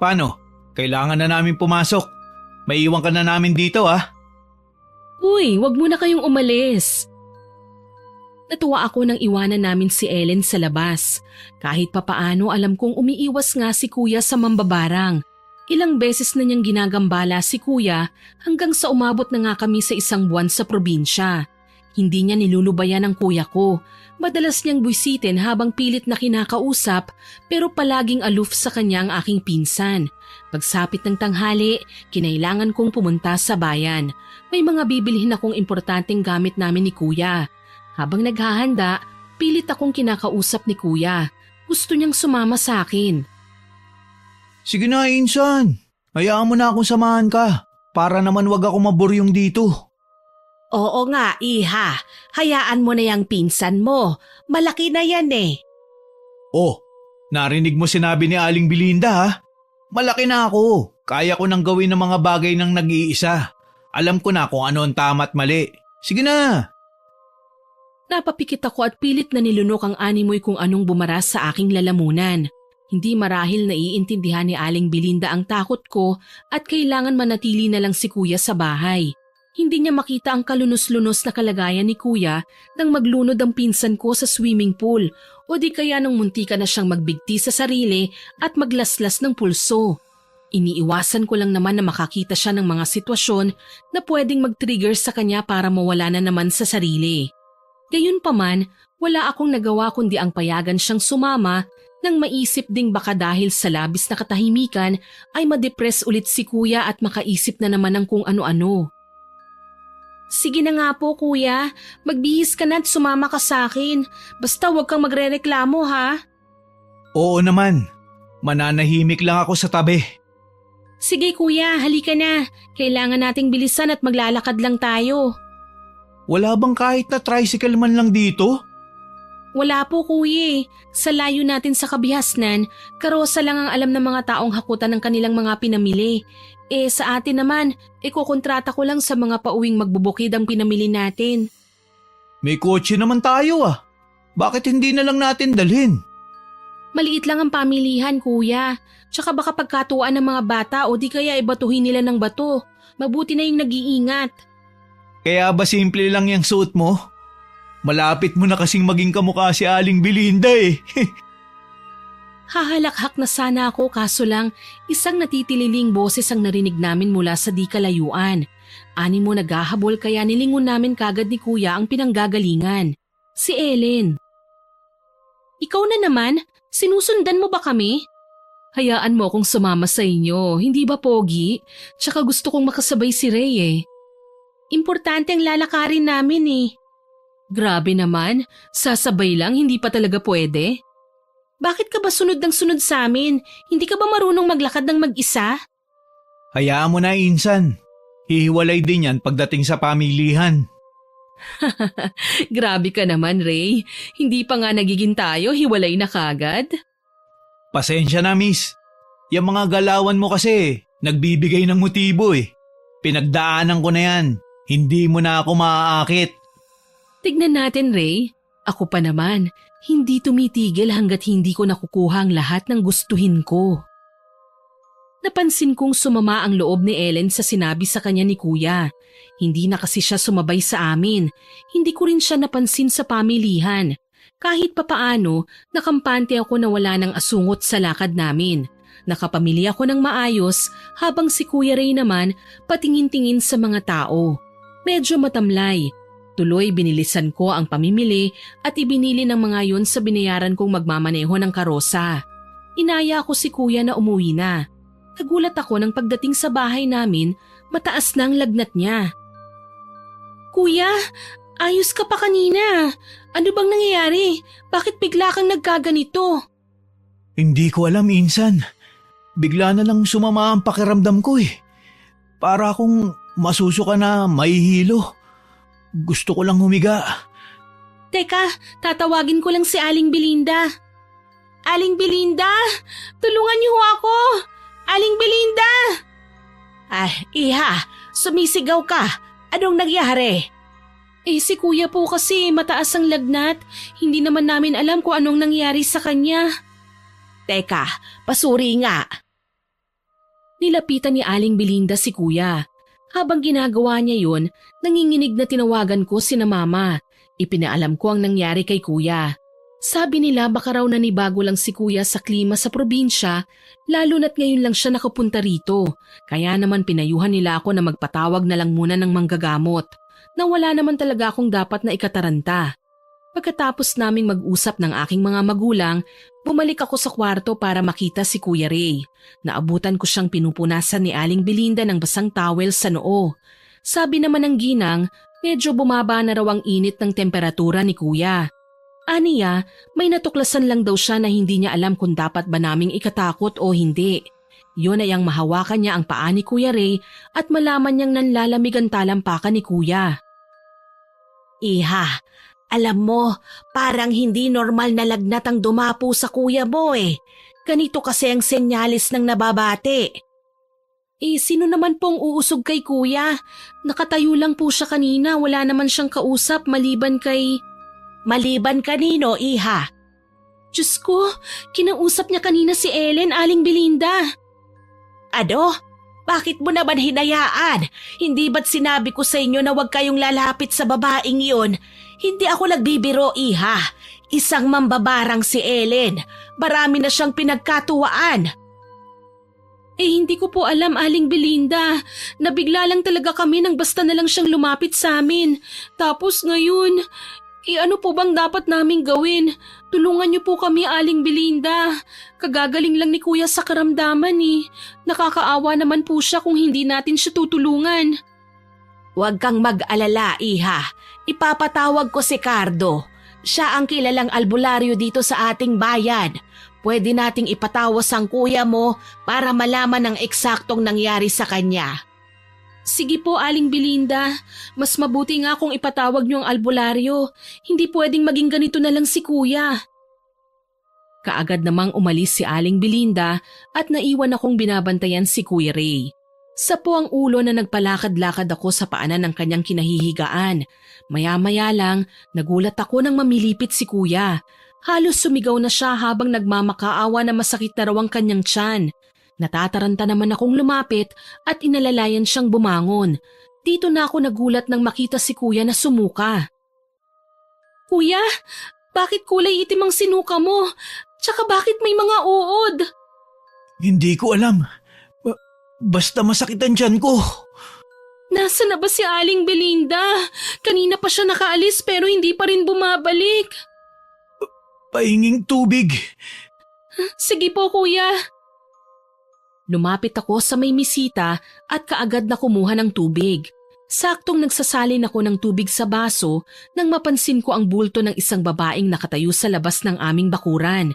Paano? Kailangan na namin pumasok. May iwan ka na namin dito ah. Uy, wag mo na kayong umalis. Natuwa ako nang iwanan namin si Ellen sa labas. Kahit papaano alam kong umiiwas nga si Kuya sa mambabarang. Ilang beses na niyang ginagambala si Kuya hanggang sa umabot na nga kami sa isang buwan sa probinsya. Hindi niya nilulubayan ang kuya ko. Madalas niyang buwisitin habang pilit na kinakausap pero palaging aloof sa kanya ang aking pinsan. Pagsapit ng tanghali, kinailangan kong pumunta sa bayan. May mga bibilhin akong importanteng gamit namin ni Kuya. Habang naghahanda, pilit akong kinakausap ni Kuya. Gusto niyang sumama sa akin. Sige na, Insan. Hayaan mo na akong samahan ka. Para naman wag ako maburyong dito. Oo nga, iha. Hayaan mo na yung pinsan mo. Malaki na yan eh. Oh, narinig mo sinabi ni Aling Belinda ha? Malaki na ako. Kaya ko nang gawin ng mga bagay ng nag-iisa. Alam ko na kung ano ang tama at mali. Sige na. Napapikit ako at pilit na nilunok ang animoy kung anong bumaras sa aking lalamunan. Hindi marahil naiintindihan ni Aling Belinda ang takot ko at kailangan manatili na lang si Kuya sa bahay. Hindi niya makita ang kalunos-lunos na kalagayan ni Kuya nang maglunod ang pinsan ko sa swimming pool o di kaya nang muntika na siyang magbigti sa sarili at maglaslas ng pulso. Iniiwasan ko lang naman na makakita siya ng mga sitwasyon na pwedeng mag-trigger sa kanya para mawala na naman sa sarili. Gayunpaman, wala akong nagawa kundi ang payagan siyang sumama nang maisip ding baka dahil sa labis na katahimikan ay madepress ulit si Kuya at makaisip na naman ng kung ano-ano. Sige na nga po kuya, magbihis ka na at sumama ka sa akin. Basta huwag kang magrereklamo ha. Oo naman. Mananahimik lang ako sa tabi. Sige kuya, halika na. Kailangan nating bilisan at maglalakad lang tayo. Wala bang kahit na tricycle man lang dito? Wala po kuya. Sa layo natin sa kabihasnan, karosa lang ang alam ng mga taong hakutan ng kanilang mga pinamili. Sa atin naman, kukontrata ko lang sa mga pauwing magbubukid ang pinamili natin. May kotse naman tayo ah. Bakit hindi na lang natin dalhin? Maliit lang ang pamilihan kuya. Tsaka baka pagkatuwaan ng mga bata o di kaya ibatuhin nila ng bato. Mabuti na yung nag-iingat. Kaya ba simple lang yung suot mo? Malapit mo na kasing maging kamukha si Aling Belinda eh. Hahalakhak na sana ako kaso lang isang natitililing boses ang narinig namin mula sa di kalayuan. Ani mo naghahabol kaya nilingon namin kagad ni Kuya ang pinanggagalingan. Si Ellen. Ikaw na naman? Sinusundan mo ba kami? Hayaan mo akong sumama sa inyo, hindi ba pogi? Tsaka gusto kong makasabay si Ray eh. Importante ang lalakarin namin eh. Grabe naman, sasabay lang hindi pa talaga pwede. Bakit ka ba sunod ng sunod sa amin? Hindi ka ba marunong maglakad ng mag-isa? Hayaan mo na, Insan. Hihiwalay din yan pagdating sa pamilihan. Grabe ka naman, Ray. Hindi pa nga nagiging tayo, hiwalay na kagad. Pasensya na, miss. Yung mga galawan mo kasi, nagbibigay ng motibo eh. Pinagdaanan ko na yan. Hindi mo na ako maaakit. Tignan natin, Ray. Ako pa naman, hindi tumitigil hanggat hindi ko nakukuha ang lahat ng gustuhin ko. Napansin kong sumama ang loob ni Ellen sa sinabi sa kanya ni Kuya. Hindi na kasi siya sumabay sa amin. Hindi ko rin siya napansin sa pamilihan. Kahit papaano, nakampante ako na wala ng asungot sa lakad namin. Nakapamili ako ng maayos habang si Kuya Ray naman patingin-tingin sa mga tao. Medyo matamlay. Tuloy binilisan ko ang pamimili at ibinili ng mga yon sa binayaran kong magmamaneho ng karosa. Inaya ko si Kuya na umuwi na. Nagulat ako nang pagdating sa bahay namin, mataas na ang lagnat niya. Kuya, ayos ka pa kanina. Ano bang nangyayari? Bakit bigla kang nagkaganito? Hindi ko alam, Insan. Bigla na lang sumama ang pakiramdam ko eh. Para akong masusuka na mahihilo. Gusto ko lang humiga. Teka, tatawagin ko lang si Aling Belinda. Aling Belinda, tulungan niyo ho ako. Aling Belinda! Iha, sumisigaw ka. Anong nangyari? Si Kuya po kasi mataas ang lagnat. Hindi naman namin alam kung anong nangyari sa kanya. Teka, pasuri nga. Nilapitan ni Aling Belinda si Kuya. Habang ginagawa niya yun, nanginginig na tinawagan ko sina Mama. Ipinaalam ko ang nangyari kay Kuya. Sabi nila baka raw nanibago lang si Kuya sa klima sa probinsya, lalo na't ngayon lang siya nakapunta rito. Kaya naman pinayuhan nila ako na magpatawag na lang muna ng manggagamot, na wala naman talaga akong dapat na ikataranta. Pagkatapos naming mag-usap ng aking mga magulang, bumalik ako sa kwarto para makita si Kuya Ray. Naabutan ko siyang pinupunasan ni Aling Belinda ng basang towel sa noo. Sabi naman ng ginang, medyo bumaba na raw ang init ng temperatura ni Kuya. Aniya, may natuklasan lang daw siya na hindi niya alam kung dapat ba naming ikatakot o hindi. Yun ay ang mahawakan niya ang paa ni Kuya Ray at malaman niyang nanlalamig ang talampakan ni Kuya. Iha, alam mo, parang hindi normal na lagnat ang dumapo sa kuya mo eh. Ganito kasi ang senyalis ng nababate. Sino naman pong uusog kay Kuya? Nakatayo lang po siya kanina, wala naman siyang kausap maliban kay... Maliban kanino, Iha? Diyos ko, kinausap niya kanina si Ellen, Aling Belinda. Ano? Bakit mo naman hinayaan? Hindi ba't sinabi ko sa inyo na huwag kayong lalapit sa babaeng iyon? Hindi ako nagbibiro, Iha. Isang mambabarang si Ellen. Marami na siyang pinagkatuwaan. Hindi ko po alam, Aling Belinda. Nabigla lang talaga kami nang basta na lang siyang lumapit sa amin. Tapos ngayon... ano po bang dapat naming gawin? Tulungan niyo po kami, Aling Belinda. Kagagaling lang ni Kuya sa karamdaman eh. Nakakaawa naman po siya kung hindi natin siya tutulungan. Huwag kang mag-alala, Iha. Ipapatawag ko si Cardo. Siya ang kilalang albularyo dito sa ating bayan. Pwede nating ipatawas ang kuya mo para malaman ang eksaktong nangyari sa kanya. Sige po, Aling Belinda. Mas mabuti nga kung ipatawag niyo ang albularyo. Hindi pwedeng maging ganito na lang si Kuya. Kaagad namang umalis si Aling Belinda at naiwan akong binabantayan si Kuya Ray. Sa po ang ulo na nagpalakad-lakad ako sa paanan ng kanyang kinahihigaan. Maya-maya lang, nagulat ako nang mamilipit si Kuya. Halos sumigaw na siya habang nagmamakaawa na masakit na raw ang kanyang tiyan. Natataranta naman akong lumapit at inalalayan siyang bumangon. Dito na ako nagulat nang makita si Kuya na sumuka. Kuya, bakit kulay itim ang sinuka mo? Tsaka bakit may mga uod? Hindi ko alam. Basta masakit ang tiyan ko. Nasaan na ba si Aling Belinda? Kanina pa siya nakaalis pero hindi pa rin bumabalik. Pahinging tubig. Sige po, Kuya. Lumapit ako sa may misita at kaagad na kumuha ng tubig. Saktong nagsasalin ako ng tubig sa baso nang mapansin ko ang bulto ng isang babaeng nakatayo sa labas ng aming bakuran.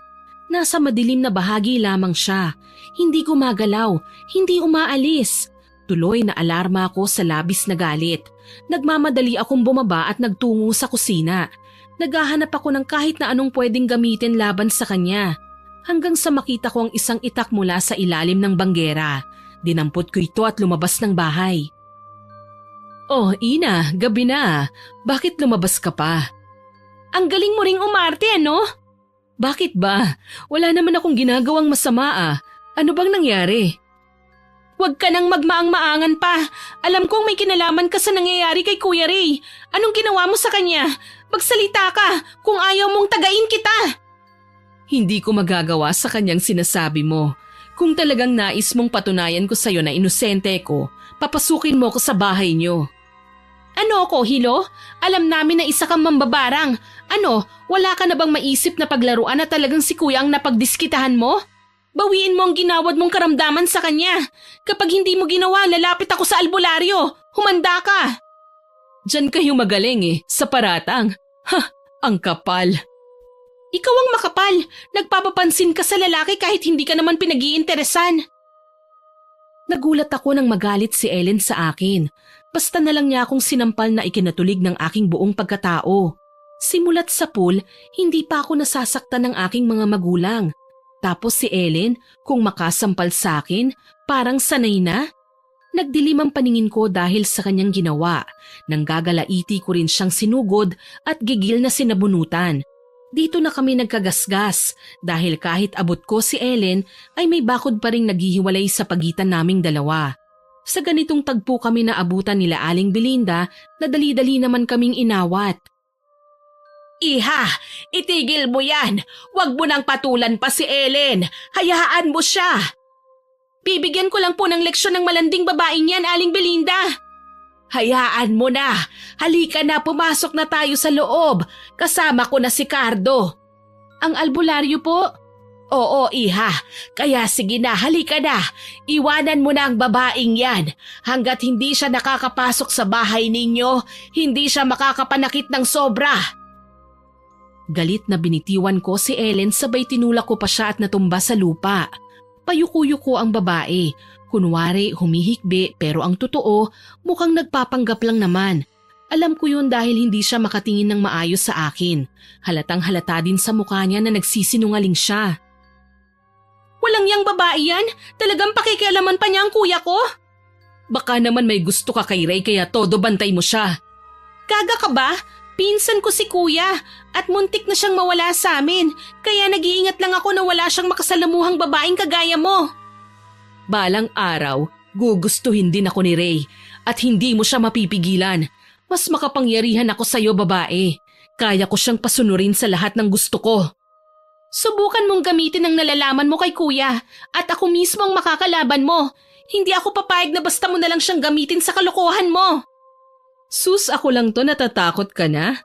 Nasa madilim na bahagi lamang siya. Hindi gumagalaw, hindi umaalis. Tuloy na alarma ako sa labis na galit. Nagmamadali akong bumaba at nagtungo sa kusina. Naghahanap ako ng kahit na anong pwedeng gamitin laban sa kanya. Hanggang sa makita ko ang isang itak mula sa ilalim ng banggera. Dinampot ko ito at lumabas ng bahay. Oh, Ina, gabi na. Bakit lumabas ka pa? Ang galing mo ring umarte, ano? Bakit ba? Wala naman akong ginagawang masama ah. Ano bang nangyari? Huwag ka nang magmaang-maangan pa. Alam kong may kinalaman ka sa nangyayari kay Kuya Ray. Anong ginawa mo sa kanya? Magsalita ka kung ayaw mong tagain kita. Hindi ko magagawa sa kanyang sinasabi mo. Kung talagang nais mong patunayan ko sa'yo na inosente ko, papasukin mo ko sa bahay niyo. Ano ako, Hilo? Alam namin na isa kang mambabarang. Ano, wala ka na bang maisip na paglaruan na talagang si Kuya ang napagdiskitahan mo? Bawiin mo ang ginawad mong karamdaman sa kanya. Kapag hindi mo ginawa, lalapit ako sa albularyo. Humanda ka. Diyan kayo magaling sa paratang. Ang kapal. Ikaw ang makapal. Nagpapapansin ka sa lalaki kahit hindi ka naman pinag-iinteresan. Nagulat ako nang magalit si Ellen sa akin. Basta na lang niya akong sinampal na ikinatulig ng aking buong pagkatao. Simulat sa pool, hindi pa ako nasasaktan ng aking mga magulang. Tapos si Ellen, kung makasampal sa akin, parang sanay na. Nagdilim ang paningin ko dahil sa kanyang ginawa. Nang gagalaiti ko rin siyang sinugod at gigil na sinabunutan. Dito na kami nagkagasgas dahil kahit abot ko si Ellen ay may bakod pa ring naghihiwalay sa pagitan naming dalawa. Sa ganitong tagpo kami na abutan nila Aling Belinda na dali-dali naman kaming inawat. Iha, itigil mo yan. Huwag mo nang patulan pa si Ellen. Hayaan mo siya. Bibigyan ko lang po ng leksyon ng malanding babaeng yan, Aling Belinda. Hayaan mo na. Halika na, pumasok na tayo sa loob. Kasama ko na si Cardo. Ang albularyo po? Oo, Iha. Kaya sige na, halika na. Iwanan mo na ang babaeng yan. Hanggat hindi siya nakakapasok sa bahay ninyo, hindi siya makakapanakit ng sobra. Galit na binitiwan ko si Ellen sabay tinulak ko pa siya at natumba sa lupa. Payuko-yuko ang babae. Kunwari humihikbi pero ang totoo mukhang nagpapanggap lang naman. Alam ko yun dahil hindi siya makatingin ng maayos sa akin. Halatang halata din sa mukha niya na nagsisinungaling siya. Walang yang babae yan? Talagang pakikialaman pa niya ang kuya ko? Baka naman may gusto ka kay Ray kaya todo bantay mo siya. Gaga ka ba? Pinsan ko si kuya at muntik na siyang mawala sa amin kaya nag-iingat lang ako na wala siyang makasalamuhang babaeng kagaya mo. Balang araw, gugustuhin din ako ni Ray at hindi mo siya mapipigilan. Mas makapangyarihan ako sa'yo, babae. Kaya ko siyang pasunurin sa lahat ng gusto ko. Subukan mong gamitin ang nalalaman mo kay kuya at ako mismo ang makakalaban mo. Hindi ako papayag na basta mo na lang siyang gamitin sa kalokohan mo. Sus, ako lang to, natatakot ka na?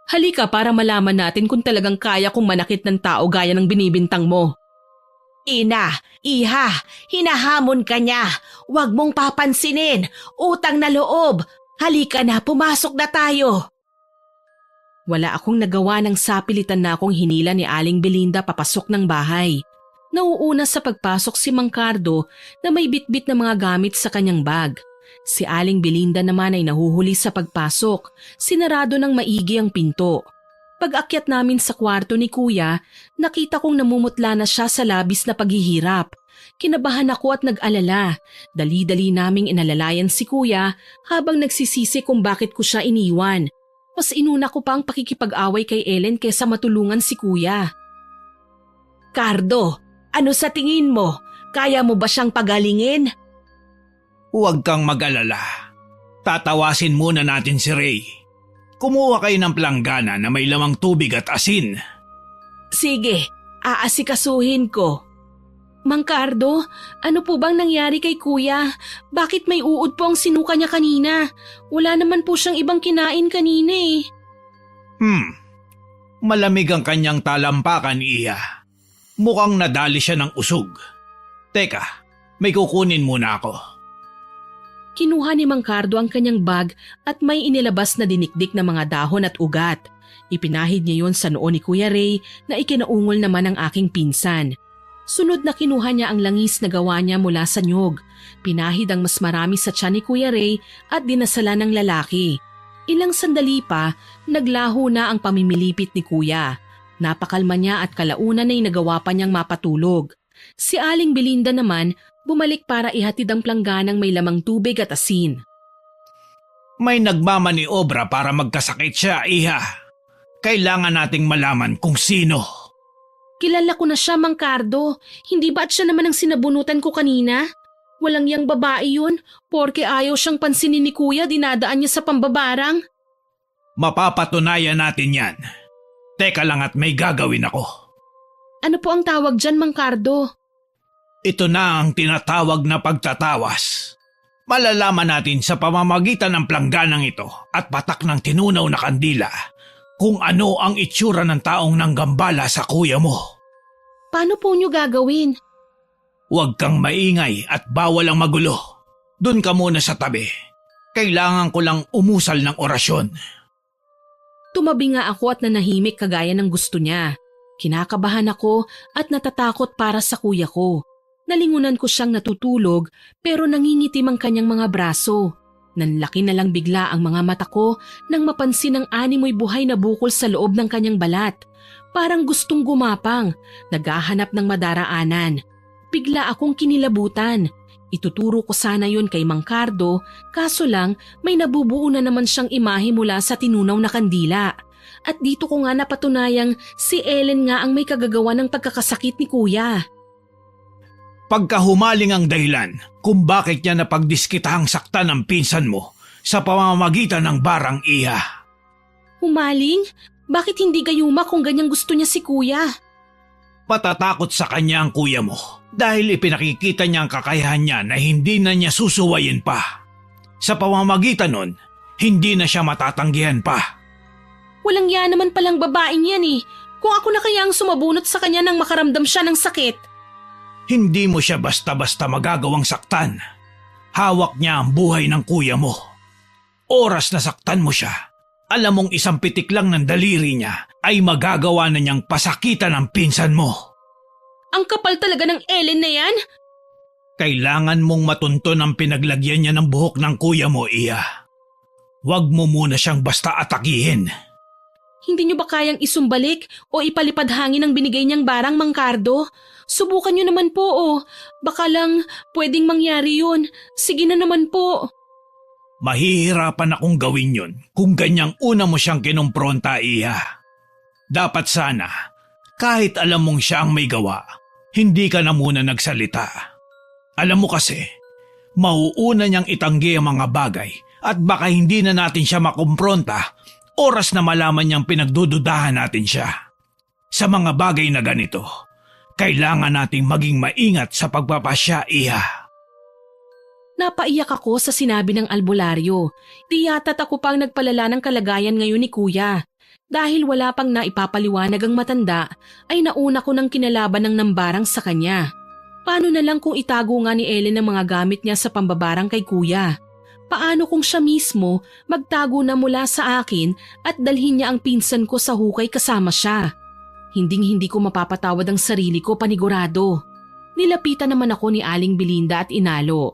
Halika para malaman natin kung talagang kaya kong manakit ng tao gaya ng binibintang mo. Ina, Iha, hinahamon ka niya. Huwag mong papansinin. Utang na loob. Halika na, pumasok na tayo. Wala akong nagawa ng sapilitan na akong hinila ni Aling Belinda papasok ng bahay. Nauuna sa pagpasok si Mang Cardo na may bitbit na mga gamit sa kanyang bag. Si Aling Belinda naman ay nahuhuli sa pagpasok. Sinarado ng maigi ang pinto. Pag-akyat namin sa kwarto ni Kuya, nakita kong namumutla na siya sa labis na paghihirap. Kinabahan ako at nag-alala. Dali-dali naming inalalayan si Kuya habang nagsisisi kung bakit ko siya iniwan. Mas inuna ko pa ang pakikipag-away kay Ellen kaysa matulungan si Kuya. Cardo, ano sa tingin mo? Kaya mo ba siyang pagalingin? Huwag kang mag-alala. Tatawasin muna natin si Ray. Kumuha kayo ng planggana na may lamang tubig at asin. Sige, aasikasuhin ko. Mang Cardo, ano po bang nangyari kay Kuya? Bakit may uod po ang sinuka niya kanina? Wala naman po siyang ibang kinain kanina eh. Malamig ang kanyang talampakan, Iya. Mukhang nadali siya ng usog. Teka, may kukunin muna ako. Kinuha ni Mang Cardo ang kanyang bag at may inilabas na dinikdik na mga dahon at ugat. Ipinahid niya yon sa noo ni Kuya Ray na ikinaungol naman ng aking pinsan. Sunod na kinuha niya ang langis na gawa niya mula sa nyog. Pinahid ang mas marami sa tiyan ni Kuya Ray at dinasala ng lalaki. Ilang sandali pa, naglaho na ang pamimilipit ni Kuya. Napakalma niya at kalaunan ay nagawa pa niyang mapatulog. Si Aling Belinda naman bumalik para ihatid ang plangganang may lamang tubig at asin. May nagmamaniobra para magkasakit siya, iha. Kailangan nating malaman kung sino. Kilala ko na siya, Mang Cardo. Hindi ba't siya naman ang sinabunutan ko kanina? Walang yang babae yun, porke ayaw siyang pansinin ni Kuya, dinadaan niya sa pambabarang. Mapapatunayan natin yan. Teka lang at may gagawin ako. Ano po ang tawag dyan, Mang Cardo? Ito na ang tinatawag na pagtatawas. Malalaman natin sa pamamagitan ng plangganang ito at patak ng tinunaw na kandila kung ano ang itsura ng taong nanggambala sa kuya mo. Paano po niyo gagawin? Huwag kang maingay at bawal ang magulo. Doon ka muna sa tabi. Kailangan ko lang umusal ng orasyon. Tumabi nga ako at nanahimik kagaya ng gusto niya. Kinakabahan ako at natatakot para sa kuya ko. Nalingunan ko siyang natutulog pero nangingitim ang kanyang mga braso. Nanlaki na lang bigla ang mga mata ko nang mapansin ang animoy buhay na bukol sa loob ng kanyang balat. Parang gustong gumapang, naghahanap ng madaraanan. Bigla akong kinilabutan. Ituturo ko sana yun kay Mang Cardo, kaso lang may nabubuo na naman siyang imahe mula sa tinunaw na kandila. At dito ko nga napatunayang si Ellen nga ang may kagagawa ng pagkakasakit ni Kuya. Pagkahumaling ang dahilan kung bakit niya napagdiskitahang saktan ng pinsan mo sa pamamagitan ng barang, iha. Humaling? Bakit hindi gayuma kung ganyang gusto niya si Kuya? Patatakot sa kanya ang kuya mo dahil ipinakikita niya ang kakayahan niya na hindi na niya susuwayin pa. Sa pamamagitan nun, hindi na siya matatanggihan pa. Walang yan naman palang babaeng yan eh. Kung ako na kaya ang sumabunot sa kanya nang makaramdam siya ng sakit. Hindi mo siya basta-basta magagawang saktan. Hawak niya ang buhay ng kuya mo. Oras na saktan mo siya, alam mong isang pitik lang ng daliri niya ay magagawa na niyang pasakitan ang pinsan mo. Ang kapal talaga ng Ellen na yan? Kailangan mong matunton ang pinaglagyan niya ng buhok ng kuya mo, iya. Huwag mo muna siyang basta atakihin. Hindi niyo ba kayang isumbalik o ipalipad hangin ang binigay niyang barang, Mang Cardo? Subukan niyo naman po baka lang pwedeng mangyari yun. Sige na naman po. Mahihirapan akong gawin yun kung ganyang una mo siyang kinumpronta, iya. Dapat sana, kahit alam mong siya ang may gawa, hindi ka na muna nagsalita. Alam mo kasi, mauuna niyang itanggi ang mga bagay at baka hindi na natin siya makumpronta oras na malaman niyang pinagdududahan natin siya. Sa mga bagay na ganito, kailangan nating maging maingat sa pagpapasya, iha. Napaiyak ako sa sinabi ng albularyo. Di yata't ako pang nagpalala ng kalagayan ngayon ni Kuya. Dahil wala pang naipapaliwanag ang matanda, ay nauna ko ng kinalaban ng nambarang sa kanya. Paano na lang kung itago nga ni Ellen ang mga gamit niya sa pambabarang kay Kuya? Paano kung siya mismo magtago na mula sa akin at dalhin niya ang pinsan ko sa hukay kasama siya? Hinding-hindi ko mapapatawad ang sarili ko, panigurado. Nilapitan naman ako ni Aling Belinda at inalo.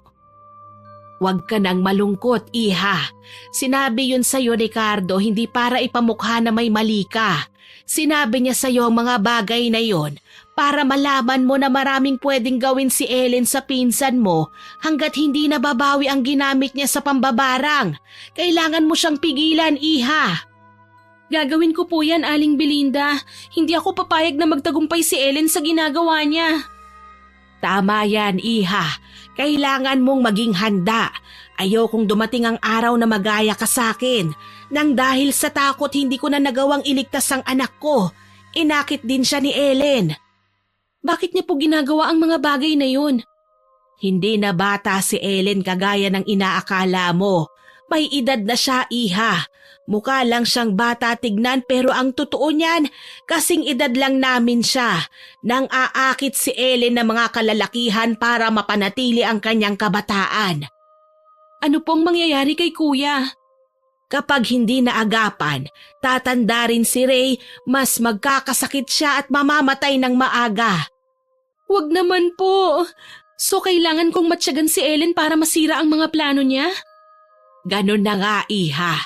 Huwag ka nang malungkot, iha. Sinabi yun sa'yo, Ricardo, hindi para ipamukha na may mali ka. Sinabi niya sa'yo ang mga bagay na yon para malaman mo na maraming pwedeng gawin si Ellen sa pinsan mo hanggat hindi nababawi ang ginamit niya sa pambabarang. Kailangan mo siyang pigilan, iha. Gagawin ko po yan, Aling Belinda. Hindi ako papayag na magtagumpay si Ellen sa ginagawa niya. Tama yan, iha. Kailangan mong maging handa. Ayokong dumating ang araw na magaya ka sa akin. Nang dahil sa takot hindi ko na nagawang iligtas ang anak ko. Inakit din siya ni Ellen. Bakit niya po ginagawa ang mga bagay na yun? Hindi na bata si Ellen kagaya ng inaakala mo. May edad na siya, iha. Mukha lang siyang bata tignan pero ang totoo niyan, kasing edad lang namin siya. Nang aakit si Ellen ng mga kalalakihan para mapanatili ang kanyang kabataan. Ano pong mangyayari kay Kuya? Kapag hindi naagapan, tatanda rin si Ray, mas magkakasakit siya at mamamatay ng maaga. Huwag naman po. So kailangan kong matyagan si Ellen para masira ang mga plano niya? Ganon na nga, iha.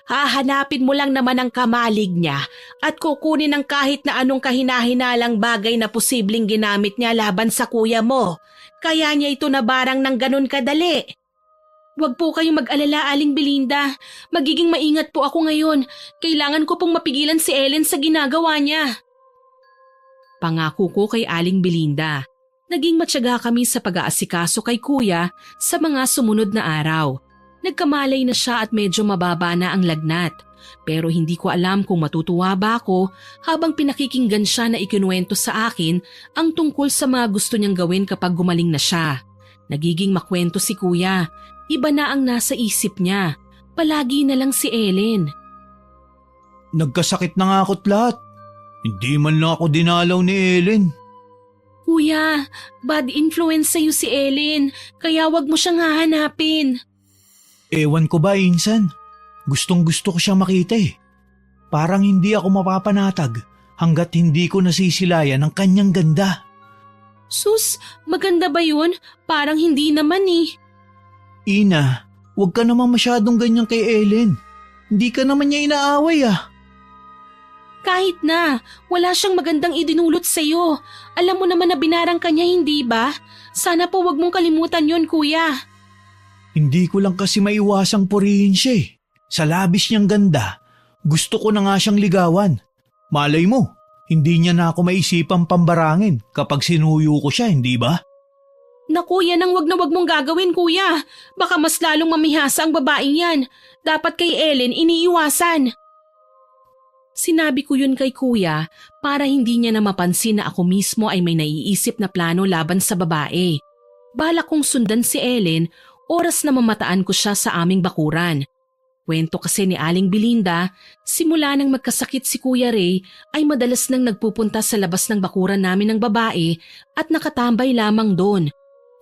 Hahanapin mo lang naman ang kamalig niya at kukunin ang kahit na anong kahinahinalang bagay na posibleng ginamit niya laban sa kuya mo. Kaya niya ito nabarang ng ganon kadali. Huwag po kayong mag-alala, Aling Belinda. Magiging maingat po ako ngayon. Kailangan ko pong mapigilan si Ellen sa ginagawa niya. Pangako ko kay Aling Belinda. Naging matyaga kami sa pag-aasikaso kay Kuya sa mga sumunod na araw. Nagkamalay na siya at medyo mababa na ang lagnat. Pero hindi ko alam kung matutuwa ba ako habang pinakikinggan siya na ikinuwento sa akin ang tungkol sa mga gusto niyang gawin kapag gumaling na siya. Nagiging makwento si Kuya. Iba na ang nasa isip niya. Palagi na lang si Ellen. Nagkasakit na nga ako't lahat. Hindi man lang ako dinalaw ni Ellen. Kuya, bad influence sa'yo si Ellen, kaya wag mo siyang hahanapin. Ewan ko ba, Insan? Gustong gusto ko siya makita eh. Parang hindi ako mapapanatag hanggat hindi ko nasisilayan ang kanyang ganda. Sus, maganda ba yun? Parang hindi naman eh. Ina, huwag ka naman masyadong ganyan kay Ellen. Hindi ka naman niya inaaway ah. Kahit na, wala siyang magandang idinulot sa'yo. Alam mo naman na binarang kanya, hindi ba? Sana po wag mong kalimutan yon, Kuya. Hindi ko lang kasi maiwasang purihin siya eh. Sa labis niyang ganda, gusto ko na nga siyang ligawan. Malay mo, hindi niya na ako maisipang pambarangin kapag sinuyo ko siya, hindi ba? Naku, yan ang wag na wag mong gagawin, Kuya. Baka mas lalong mamihasa ang babaeng yan. Dapat kay Ellen iniiwasan. Sinabi ko yun kay Kuya para hindi niya na mapansin na ako mismo ay may naiisip na plano laban sa babae. Balak kong sundan si Ellen, oras na mamataan ko siya sa aming bakuran. Kwento kasi ni Aling Belinda, simula nang magkasakit si Kuya Ray ay madalas nang nagpupunta sa labas ng bakuran namin ng babae at nakatambay lamang doon.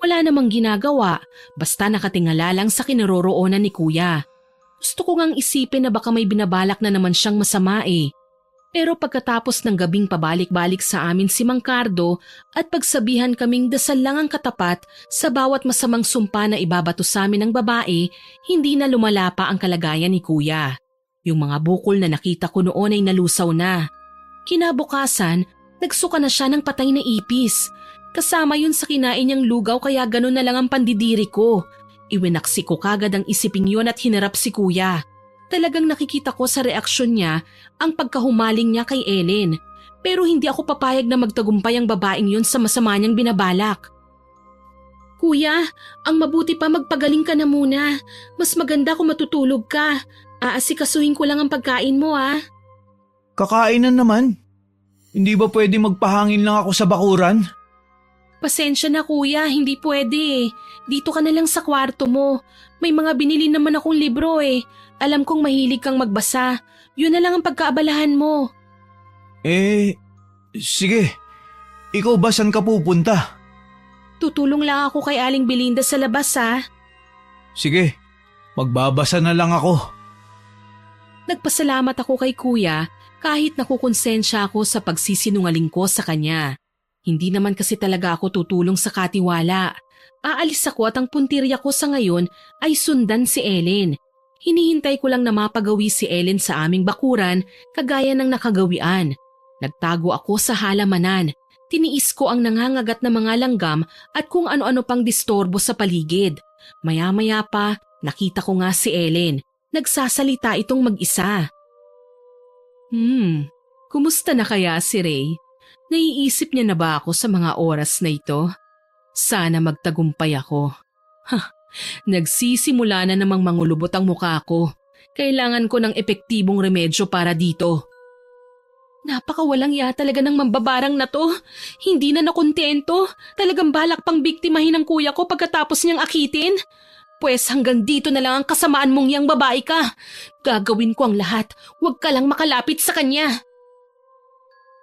Wala namang ginagawa, basta nakatingala lang sa kinaroroonan ni Kuya. Gusto ko ngang isipin na baka may binabalak na naman siyang masama eh. Pero pagkatapos ng gabing pabalik-balik sa amin si Mang Cardo at pagsabihan kaming dasal lang ang katapat sa bawat masamang sumpa na ibabato sa amin ng babae, hindi na lumala pa ang kalagayan ni Kuya. Yung mga bukol na nakita ko noon ay nalusaw na. Kinabukasan, nagsuka na siya ng patay na ipis. Kasama yun sa kinain niyang lugaw kaya ganun na lang ang pandidiri ko. Iwinaksi ko kagad ang isiping yun at hinarap si Kuya. Talagang nakikita ko sa reaksyon niya ang pagkahumaling niya kay Ellen. Pero hindi ako papayag na magtagumpay ang babaeng yun sa masama niyang binabalak. Kuya, ang mabuti pa magpagaling ka na muna. Mas maganda kung matutulog ka. Aasikasuhin ko lang ang pagkain mo ah. Kakainan naman. Hindi ba pwede magpahangin lang ako sa bakuran? Pasensya na Kuya, hindi pwede eh. Dito ka na lang sa kwarto mo. May mga binili naman akong libro eh. Alam kong mahilig kang magbasa. Yun na lang ang pagkaabalahan mo. Sige. Ikaw ba saan ka pupunta? Tutulong lang ako kay Aling Belinda sa labas ha. Sige, magbabasa na lang ako. Nagpasalamat ako kay Kuya kahit nakukonsensya ako sa pagsisinungaling ko sa kanya. Hindi naman kasi talaga ako tutulong sa katiwala. Aalis ako at ang puntirya ko sa ngayon ay sundan si Ellen. Hinihintay ko lang na mapagawi si Ellen sa aming bakuran kagaya ng nakagawian. Nagtago ako sa halamanan. Tiniis ko ang nangangagat na mga langgam at kung ano-ano pang distorbo sa paligid. Maya-maya pa, nakita ko nga si Ellen. Nagsasalita itong mag-isa. Kumusta na kaya si Ray? Naiisip niya na ba ako sa mga oras na ito? Sana magtagumpay ako. Nagsisimula na namang mangulubot ang mukha ko. Kailangan ko ng epektibong remedyo para dito. Napakawalang iya talaga ng mambabarang na to. Hindi na nakontento. Talagang balak pang biktimahin ng kuya ko pagkatapos niyang akitin. Pwes hanggang dito na lang ang kasamaan mong yang babae ka. Gagawin ko ang lahat. Huwag ka lang makalapit sa kanya.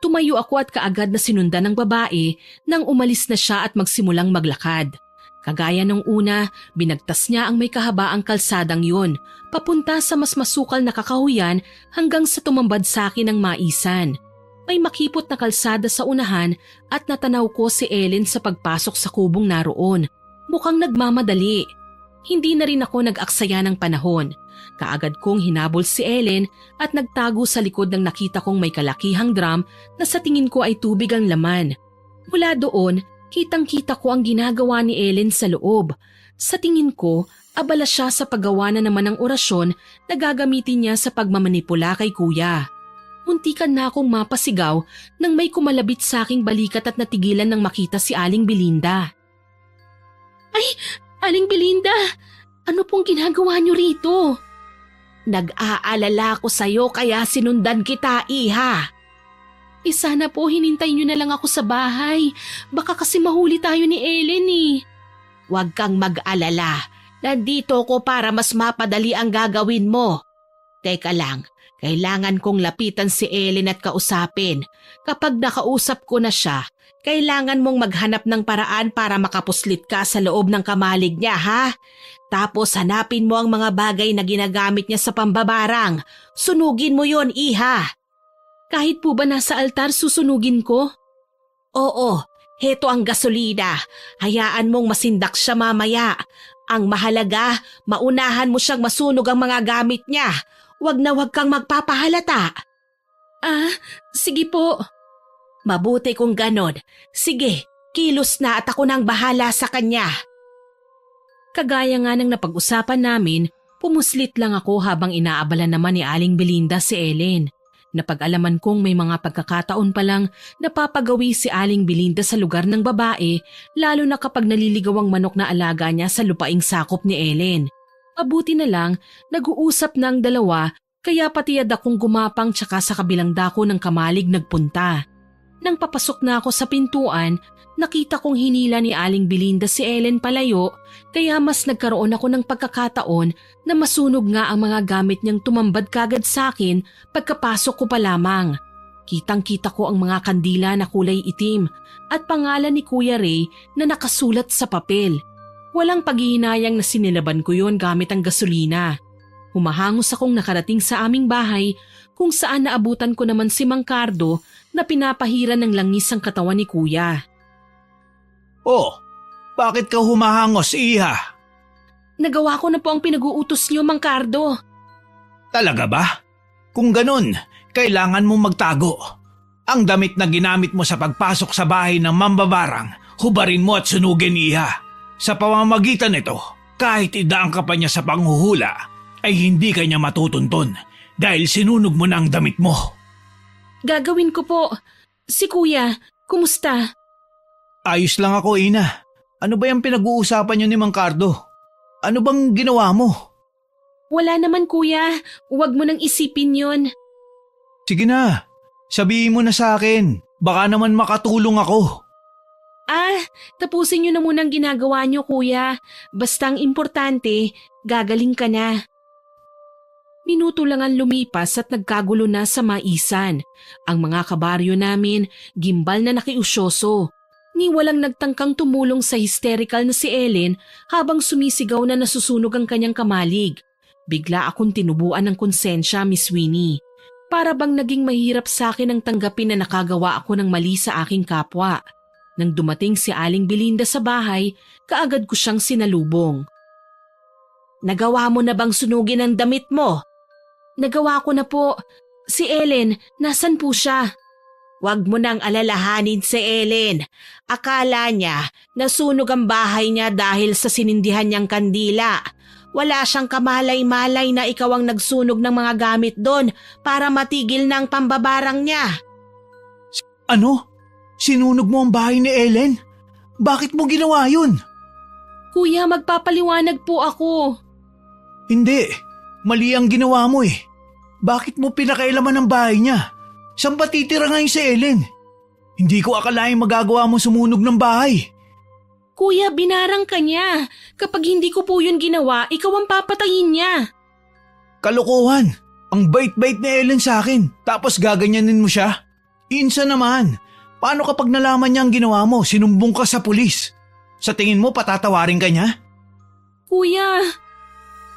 Tumayo ako at kaagad na sinundan ng babae nang umalis na siya at magsimulang maglakad. Kagaya nung una, binagtas niya ang may kahabaang kalsadang yun, papunta sa mas masukal na kakahuyan hanggang sa tumambad sa akin ng maisan. May makipot na kalsada sa unahan at natanaw ko si Ellen sa pagpasok sa kubong naroon. Mukhang nagmamadali. Hindi na rin ako nag-aksaya ng panahon. Kaagad kong hinabol si Ellen at nagtago sa likod ng nakita kong may kalakihang drum na sa tingin ko ay tubig ang laman. Mula doon, kitang-kita ko ang ginagawa ni Ellen sa loob. Sa tingin ko, abala siya sa paggawa na naman ng orasyon na gagamitin niya sa pagmamanipula kay kuya. Muntikan na akong mapasigaw nang may kumalabit sa aking balikat at natigilan nang makita si Aling Belinda. Ay, Aling Belinda! Ano pong ginagawa niyo rito? Nag-aalala ko sa'yo kaya sinundan kita, iha. Sana po hinintay niyo na lang ako sa bahay. Baka kasi mahuli tayo ni Ellen eh. Huwag kang mag-alala. Nandito ko para mas mapadali ang gagawin mo. Teka lang, kailangan kong lapitan si Ellen at kausapin. Kapag nakausap ko na siya, kailangan mong maghanap ng paraan para makapuslit ka sa loob ng kamalig niya, ha? Tapos hanapin mo ang mga bagay na ginagamit niya sa pambabarang. Sunugin mo yon, iha. Kahit po ba nasa altar susunugin ko? Oo, heto ang gasolina. Hayaan mong masindak siya mamaya. Ang mahalaga, maunahan mo siyang masunog ang mga gamit niya. Huwag na huwag kang magpapahalata. Sige po. Mabuti kung ganon. Sige, kilos na at ako nang bahala sa kanya. Kagaya nga ng napag-usapan namin, pumuslit lang ako habang inaabala naman ni Aling Belinda si Ellen. Napag-alaman kong may mga pagkakataon pa lang napapagawi si Aling Belinda sa lugar ng babae, lalo na kapag naliligaw ang manok na alaga niya sa lupaing sakop ni Ellen. Mabuti na lang, nag-uusap na ang dalawa kaya patiyad akong gumapang tsaka sa kabilang dako ng kamalig nagpunta. Nang papasok na ako sa pintuan, nakita kong hinila ni Aling Belinda si Ellen palayo kaya mas nagkaroon ako ng pagkakataon na masunog nga ang mga gamit niyang tumambad kagad sa akin pagkapasok ko pa lamang. Kitang-kita ko ang mga kandila na kulay itim at pangalan ni Kuya Ray na nakasulat sa papel. Walang paghihinayang na sinilaban ko yon gamit ang gasolina. Humahangos akong nakarating sa aming bahay kung saan naabutan ko naman si Mang Cardo na pinapahiran ng langis ang katawan ni Kuya. Oh, bakit ka humahangos, iha? Nagawa ko na po ang pinag-uutos niyo, Mang Cardo. Talaga ba? Kung ganun, kailangan mong magtago. Ang damit na ginamit mo sa pagpasok sa bahay ng mambabarang, hubarin mo at sunugin, iha. Sa pamamagitan nito, kahit idaan ka pa niya sa panghuhula, ay hindi kanya matutunton dahil sinunog mo na ang damit mo. Gagawin ko po. Si Kuya, kumusta? Ayos lang ako, ina. Ano ba yung pinag-uusapan niyo ni Mang Cardo? Ano bang ginawa mo? Wala naman, Kuya. Huwag mo nang isipin yun. Sige na, sabihin mo na sa akin. Baka naman makatulong ako. Tapusin niyo na muna ang ginagawa niyo, Kuya. Basta ang importante, gagaling ka na. Minuto lang ang lumipas at nagkagulo na sa maisan. Ang mga kabaryo namin, gimbal na nakiusyoso. Ni walang nagtangkang tumulong sa hysterical na si Ellen habang sumisigaw na nasusunog ang kanyang kamalig. Bigla akong tinubuan ng konsensya, Miss Winnie. Para bang naging mahirap sa akin ang tanggapin na nakagawa ako ng mali sa aking kapwa. Nang dumating si Aling Belinda sa bahay, kaagad ko siyang sinalubong. Nagawa mo na bang sunugin ang damit mo? Nagawa ko na po. Si Ellen, nasan po siya? Huwag mo nang alalahanin si Ellen. Akala niya nasunog ang bahay niya dahil sa sinindihan niyang kandila. Wala siyang kamalay-malay na ikaw ang nagsunog ng mga gamit doon para matigil na ang pambabarang niya. Ano? Sinunog mo ang bahay ni Ellen? Bakit mo ginawa yun? Kuya, magpapaliwanag po ako. Hindi. Mali ang ginawa mo eh. Bakit mo pinakailaman ang bahay niya? Saan ba titira ngayon si Ellen? Hindi ko akalaing magagawa mo sumunog ng bahay. Kuya, binarang ka niya. Kapag hindi ko po yun ginawa, ikaw ang papatayin niya. Kalokohan. Ang bait-bait ni Ellen sa akin. Tapos gaganyanin mo siya? Insa naman. Paano kapag nalaman niya ang ginawa mo, sinumbong ka sa pulis? Sa tingin mo patatawarin ka niya? Kuya.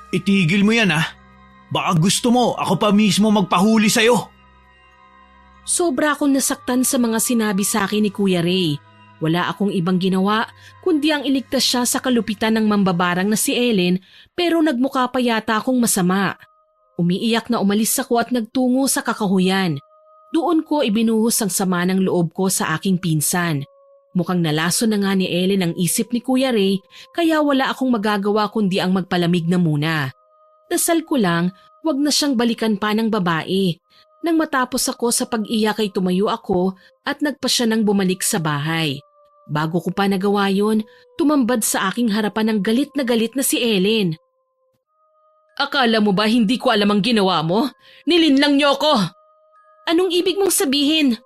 Itigil mo yan ah. Baka gusto mo ako pa mismo magpahuli sa'yo. Sobra akong nasaktan sa mga sinabi sa akin ni Kuya Ray. Wala akong ibang ginawa kundi ang iligtas siya sa kalupitan ng mambabarang na si Ellen pero nagmukha pa yata akong masama. Umiiyak na umalis ako at nagtungo sa kakahuyan. Doon ko ibinuhos ang sama ng loob ko sa aking pinsan. Mukhang nalaso na nga ni Ellen ang isip ni Kuya Ray kaya wala akong magagawa kundi ang magpalamig na muna. Dasal ko lang, wag na siyang balikan pa ng babae. Nang matapos ako sa pag-iyak ay tumayo ako at nagpa siya nang bumalik sa bahay. Bago ko pa nagawa yun, tumambad sa aking harapan ng galit na si Ellen. Akala mo ba hindi ko alam ang ginawa mo? Nilinlang niyo ako! Anong ibig mong sabihin?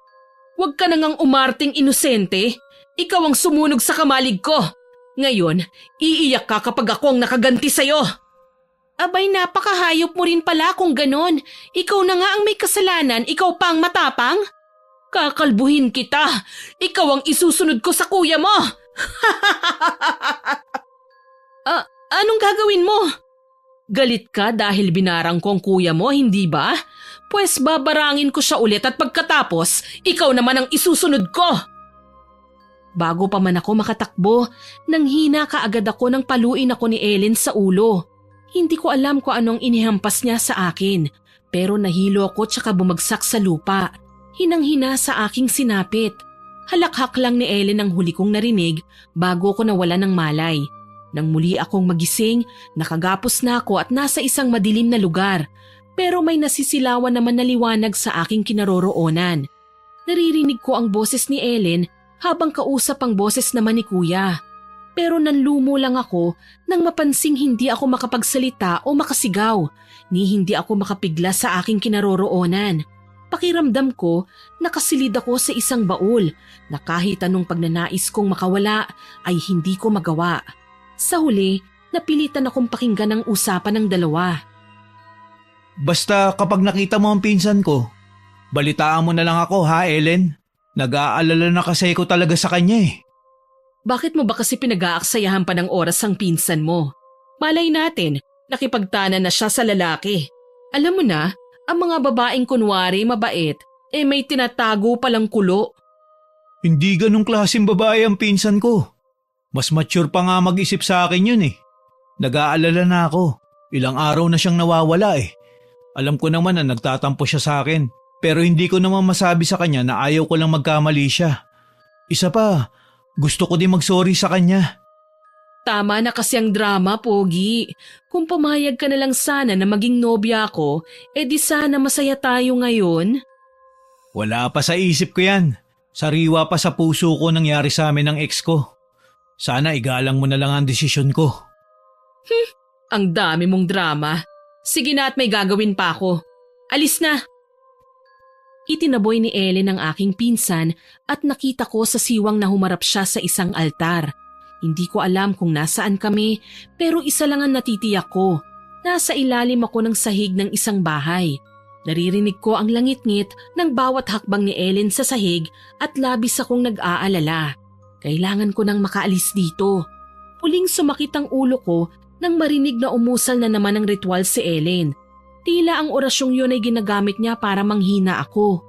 Huwag ka nang umarting inosente. Ikaw ang sumunog sa kamalig ko. Ngayon, iiyak ka kapag ako ang nakaganti sa'yo. Abay, napakahayop mo rin pala kung ganon. Ikaw na nga ang may kasalanan, ikaw pa ang matapang? Kakalbuhin kita. Ikaw ang isusunod ko sa kuya mo. Anong gagawin mo? Galit ka dahil binarang ko ang kuya mo, hindi ba? Pwes babarangin ko siya ulit at pagkatapos, ikaw naman ang isusunod ko. Bago pa man ako makatakbo, nanghina kaagad ako nang paluin ako ni Ellen sa ulo. Hindi ko alam kung anong inihampas niya sa akin, pero nahilo ako tsaka bumagsak sa lupa. Hinang-hina sa aking sinapit. Halakhak lang ni Ellen ang huli kong narinig bago ko nawala ng malay. Nang muli akong magising, nakagapos na ako at nasa isang madilim na lugar, pero may nasisilawan naman na liwanag sa aking kinaroroonan. Naririnig ko ang boses ni Ellen habang kausap ang boses naman ni Kuya. Pero nanlumo lang ako nang mapansing hindi ako makapagsalita o makasigaw, ni hindi ako makapigla sa aking kinaroroonan. Pakiramdam ko, nakasilid ako sa isang baul na kahit anong pagnanais kong makawala ay hindi ko magawa. Sa huli, napilitan akong pakinggan ang usapan ng dalawa. Basta kapag nakita mo ang pinsan ko, balitaan mo na lang ako ha, Ellen? Nag-aalala na kasi ko talaga sa kanya eh. Bakit mo ba kasi pinag-aaksayahan pa ng oras ang pinsan mo? Malay natin, nakipagtana na siya sa lalaki. Alam mo na, ang mga babaeng kunwari mabait, may tinatago palang kulo. Hindi ganong klaseng babae ang pinsan ko. Mas mature pa nga mag-isip sa akin yun eh. Nag-aalala na ako. Ilang araw na siyang nawawala eh. Alam ko naman na nagtatampo siya sa akin. Pero hindi ko naman masabi sa kanya na ayaw ko lang magkamali siya. Isa pa, gusto ko din mag-sorry sa kanya. Tama na kasi ang drama, Pogi. Kung pumayag ka na lang sana na maging nobya ko, di sana masaya tayo ngayon. Wala pa sa isip ko yan. Sariwa pa sa puso ko nangyari sa amin ng ex ko. Sana igalang mo na lang ang desisyon ko. Ang dami mong drama. Sige na at may gagawin pa ako. Alis na! Itinaboy ni Ellen ang aking pinsan at nakita ko sa siwang na humarap siya sa isang altar. Hindi ko alam kung nasaan kami pero isa lang ang natitiyak ko. Nasa ilalim ako ng sahig ng isang bahay. Naririnig ko ang langit-ngit ng bawat hakbang ni Ellen sa sahig at labis akong nag-aalala. Kailangan ko nang makaalis dito. Puling sumakit ang ulo ko nang marinig na umusal na naman ang ritual si Ellen. Tila ang orasyong yun ay ginagamit niya para manghina ako.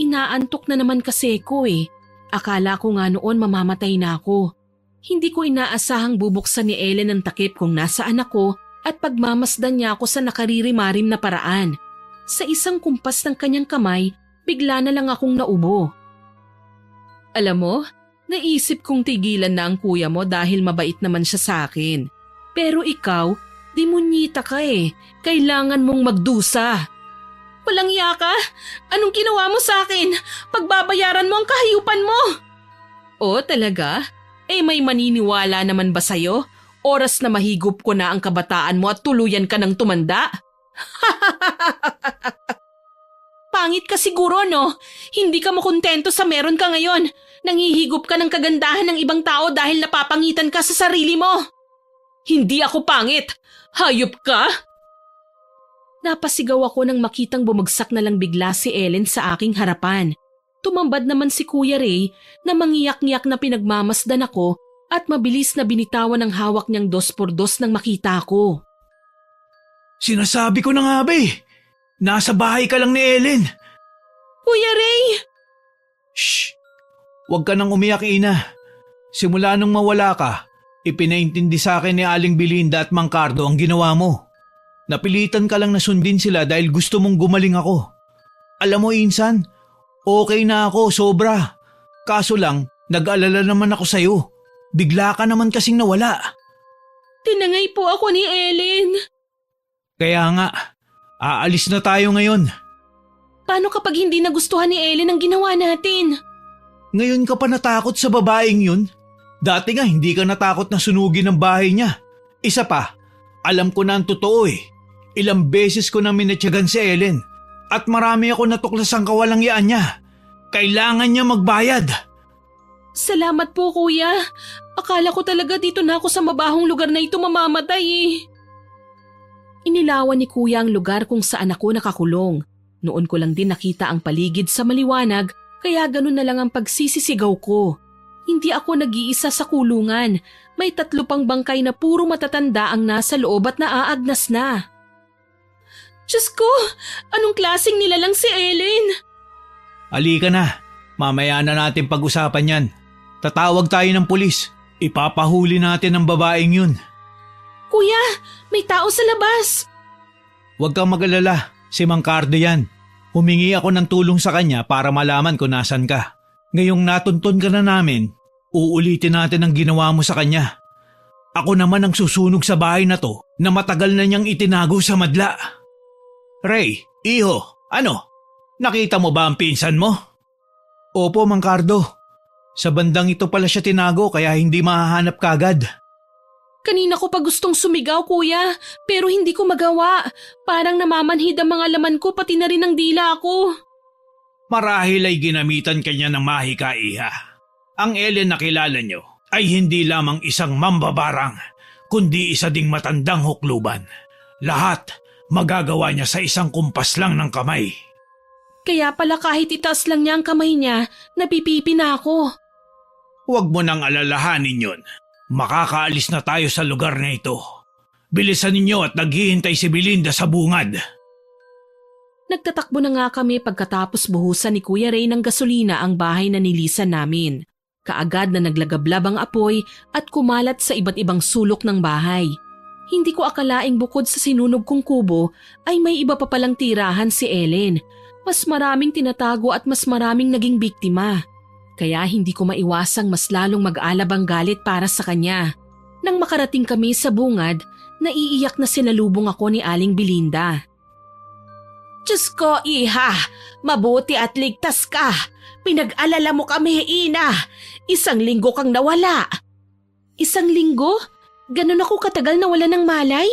Inaantok na naman kasi ko eh. Akala ko nga noon mamamatay na ako. Hindi ko inaasahang bubuksan ni Ellen ang takip kung nasaan ako at pagmamasdan niya ako sa nakaririmarim na paraan. Sa isang kumpas ng kanyang kamay, bigla na lang akong naubo. Alam mo, naisip kong tigilan na ang kuya mo dahil mabait naman siya sa akin. Pero ikaw, demunyita ka eh. Kailangan mong magdusa. Walang iya ka? Anong ginawa mo sa akin? Pagbabayaran mo ang kahiyupan mo. O talaga? May maniniwala naman ba sa'yo? Oras na mahigop ko na ang kabataan mo at tuluyan ka ng tumanda? Pangit ka siguro, no? Hindi ka makontento sa meron ka ngayon. Nangihigop ka ng kagandahan ng ibang tao dahil napapangitan ka sa sarili mo. Hindi ako pangit. Hayop ka? Napasigaw ako nang makitang bumagsak na lang bigla si Ellen sa aking harapan. Tumambad naman si Kuya Ray na mangiyak-ngiyak na pinagmamasdan ako at mabilis na binitawan ng hawak niyang 2x2 nang makita ko. Sinasabi ko na nga ba eh. Nasa bahay ka lang ni Ellen. Kuya Ray! Shh! Huwag ka nang umiyak, Ina. Simula nung mawala ka, ipinaintindi sa akin ni Aling Belinda at Mang Cardo ang ginawa mo. Napilitan ka lang na sundin sila dahil gusto mong gumaling ako. Alam mo, Insan, okay na ako, sobra. Kaso lang, Nag-alala naman ako sa'yo. Bigla ka naman kasing nawala. Tinangay po ako ni Ellen. Kaya nga, aalis na tayo ngayon. Paano kapag hindi nagustuhan ni Ellen ang ginawa natin? Ngayon ka pa natakot sa babaeng yun? Dati nga hindi ka natakot na sunugin ang bahay niya. Isa pa, alam ko na ang totoo eh. Ilang beses ko na minatyagan si Ellen at marami ako natuklasang kawalangyaan niya. Kailangan niya magbayad. Salamat po, kuya. Akala ko talaga dito na ako sa mabahong lugar na ito mamamatay eh. Inilawan ni kuya ang lugar kung saan ako nakakulong. Noon ko lang din nakita ang paligid sa maliwanag, kaya ganun na lang ang pagsisisigaw ko. Hindi ako nag-iisa sa kulungan. May 3 pang bangkay na puro matatanda ang nasa loob at naaagnas na. Diyos ko! Anong klaseng nilalang si Ellen? Halika na. Mamaya na natin pag-usapan yan. Tatawag tayo ng pulis. Ipapahuli natin ang babaeng yun. Kuya, may tao sa labas. Huwag kang mag-alala. Si Mang Cardo yan. Humingi ako ng tulong sa kanya para malaman kung nasan ka. Ngayong natuntun ka na namin, uulitin natin ang ginawa mo sa kanya. Ako naman ang susunog sa bahay na to na matagal na niyang itinago sa madla. Ray, iho, ano? Nakita mo ba ang pinsan mo? Opo, Mang Cardo. Sa bandang ito pala siya tinago kaya hindi mahahanap kagad. Kanina ko pa gustong sumigaw, kuya, pero hindi ko magawa. Parang namamanhid ang mga laman ko pati na rin ang dila ko. Marahil ay ginamitan kanya ng mahika, iha. Ang Ellen na kilala nyo ay hindi lamang isang mambabarang, kundi isa ding matandang hukluban. Lahat magagawa niya sa isang kumpas lang ng kamay. Kaya pala kahit itaas lang niya ang kamay niya, napipipi na ako. Huwag mo nang alalahanin yun. Makakaalis na tayo sa lugar na ito. Bilisan ninyo at naghihintay si Belinda sa bungad. Nagtatakbo na nga kami pagkatapos buhusan ni Kuya Ray ng gasolina ang bahay na nilisan namin. Kaagad na naglagablab ang apoy at kumalat sa iba't ibang sulok ng bahay. Hindi ko akalaing bukod sa sinunog kong kubo ay may iba pa palang tirahan si Ellen. Mas maraming tinatago at mas maraming naging biktima. Kaya hindi ko maiwasang mas lalong mag-alab ang galit para sa kanya. Nang makarating kami sa bungad, naiiyak na sinalubong ako ni Aling Belinda. Diyos ko, iha! Mabuti at ligtas ka! Pinag-alala mo kami, ina! 1 linggo kang nawala! 1 linggo? Ganon ako katagal nawala ng malay?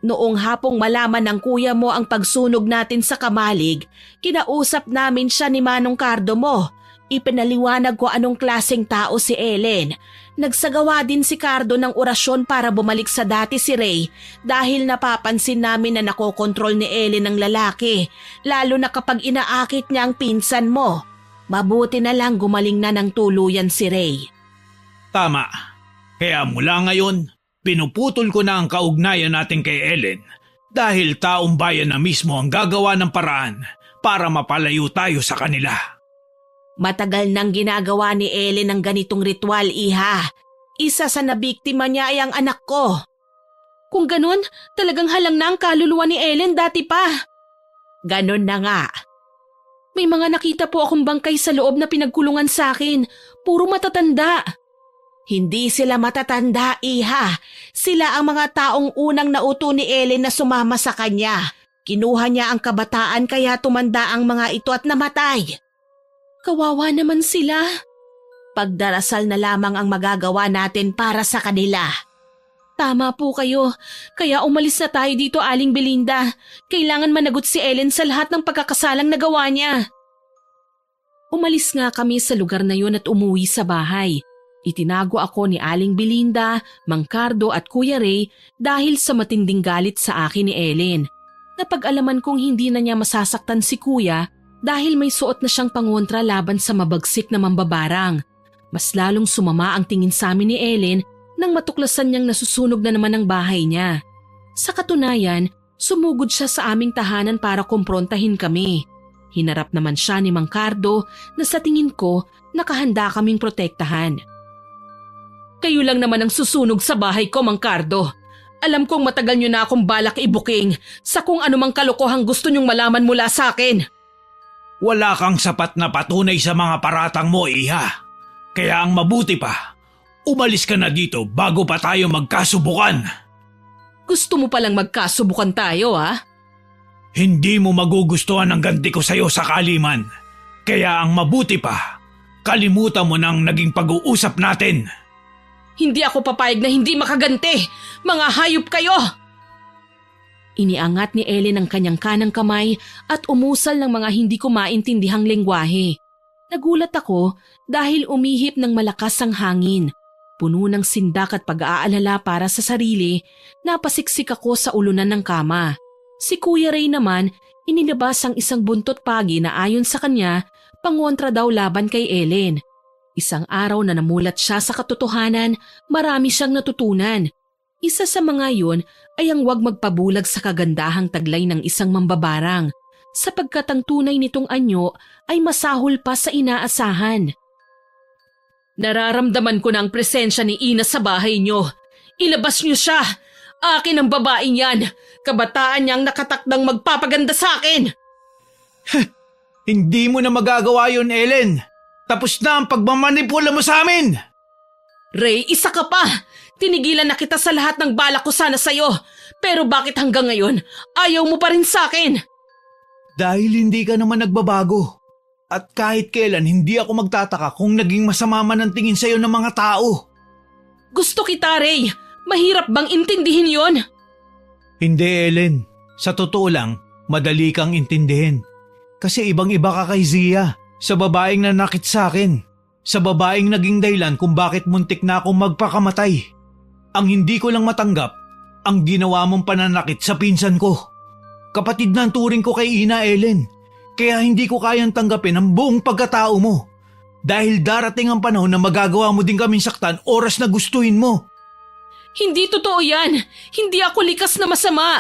Noong hapong malaman ng kuya mo ang pagsunog natin sa Kamalig, kinausap namin siya ni Manong Cardo mo. Ipinaliwanag ko anong klaseng tao si Ellen. Nagsagawa din si Cardo ng orasyon para bumalik sa dati si Ray dahil napapansin namin na nakokontrol ni Ellen ang lalaki, lalo na kapag inaakit niya ang pinsan mo. Mabuti na lang gumaling na ng tuluyan si Ray. Tama. Kaya mula ngayon, pinuputol ko na ang kaugnayan natin kay Ellen dahil taong bayan na mismo ang gagawa ng paraan para mapalayo tayo sa kanila. Matagal nang ginagawa ni Ellen ang ganitong ritual, iha. Isa sa nabiktima niya ay ang anak ko. Kung ganun, talagang halang na ang kaluluwa ni Ellen dati pa. Ganun na nga. May mga nakita po akong bangkay sa loob na pinagkulungan sa akin. Puro matatanda. Hindi sila matatanda, iha. Sila ang mga taong unang nauto ni Ellen na sumama sa kanya. Kinuha niya ang kabataan kaya tumanda ang mga ito at namatay. Kawawa naman sila. Pagdarasal na lamang ang magagawa natin para sa kanila. Tama po kayo. Kaya umalis na tayo dito, Aling Belinda. Kailangan managot si Ellen sa lahat ng pagkakasalang nagawa niya. Umalis nga kami sa lugar na yun at umuwi sa bahay. Itinago ako ni Aling Belinda, Mang Cardo at Kuya Ray dahil sa matinding galit sa akin ni Ellen. Napag-alaman kong hindi na niya masasaktan si Kuya dahil may suot na siyang pangontra laban sa mabagsik na mambabarang. Mas lalong sumama ang tingin sa amin ni Ellen nang matuklasan niyang nasusunog na naman ang bahay niya. Sa katunayan, sumugod siya sa aming tahanan para kumprontahin kami. Hinarap naman siya ni Mang Cardo na sa tingin ko nakahanda kaming protektahan. Kayo lang naman ang susunog sa bahay ko, Mang Cardo. Alam kong matagal niyo na akong balak ibuking sa kung anumang kalokohang gusto niyong malaman mula sa akin. Wala kang sapat na patunay sa mga paratang mo, iha. Kaya ang mabuti pa, umalis ka na dito bago pa tayo magkasubukan. Gusto mo palang magkasubukan tayo, ha? Hindi mo magugustuhan ang ganti ko sa'yo sakali man. Kaya ang mabuti pa, kalimutan mo nang naging pag-uusap natin. Hindi ako papayag na hindi makaganti! Mga hayop kayo! Iniangat ni Ellen ang kanyang kanang kamay at umusal ng mga hindi ko maintindihang lengguwahe. Nagulat ako dahil umihip ng malakas ang hangin. Puno ng sindak at pag-aalala para sa sarili, napasiksik ako sa ulunan ng kama. Si Kuya Ray naman, inilabas ang isang buntot pagi na ayon sa kanya, pangontra daw laban kay Ellen. Isang araw na namulat siya sa katotohanan, marami siyang natutunan. Isa sa mga yun ay ang huwag magpabulag sa kagandahang taglay ng isang mambabarang, sapagkat ang tunay nitong anyo ay masahol pa sa inaasahan. Nararamdaman ko na ang presensya ni Ina sa bahay niyo. Ilabas niyo siya! Akin ang babaeng yan! Kabataan niyang nakatakdang magpapaganda sa akin! Hindi mo na magagawa yun, Ellen! Tapos na ang pagmamanipula mo sa amin! Ray, isa ka pa! Tinigilan na kita sa lahat ng balak ko sana sa'yo. Pero bakit hanggang ngayon, ayaw mo pa rin sa akin? Dahil hindi ka naman nagbabago. At kahit kailan hindi ako magtataka kung naging masama man ang tingin sa'yo ng mga tao. Gusto kita, Ray! Mahirap bang intindihin yon? Hindi, Ellen. Sa totoo lang, madali kang intindihin. Kasi ibang-iba ka kay Zia, sa babaeng nanakit sa akin. Sa babaeng naging dahilan kung bakit muntik na akong magpakamatay. Ang hindi ko lang matanggap, ang ginawa mong pananakit sa pinsan ko. Kapatid na ang turing ko kay Ina, Ellen. Kaya hindi ko kayang tanggapin ang buong pagkatao mo. Dahil darating ang panahon na magagawa mo din kaming saktan oras na gustuhin mo. Hindi totoo yan. Hindi ako likas na masama.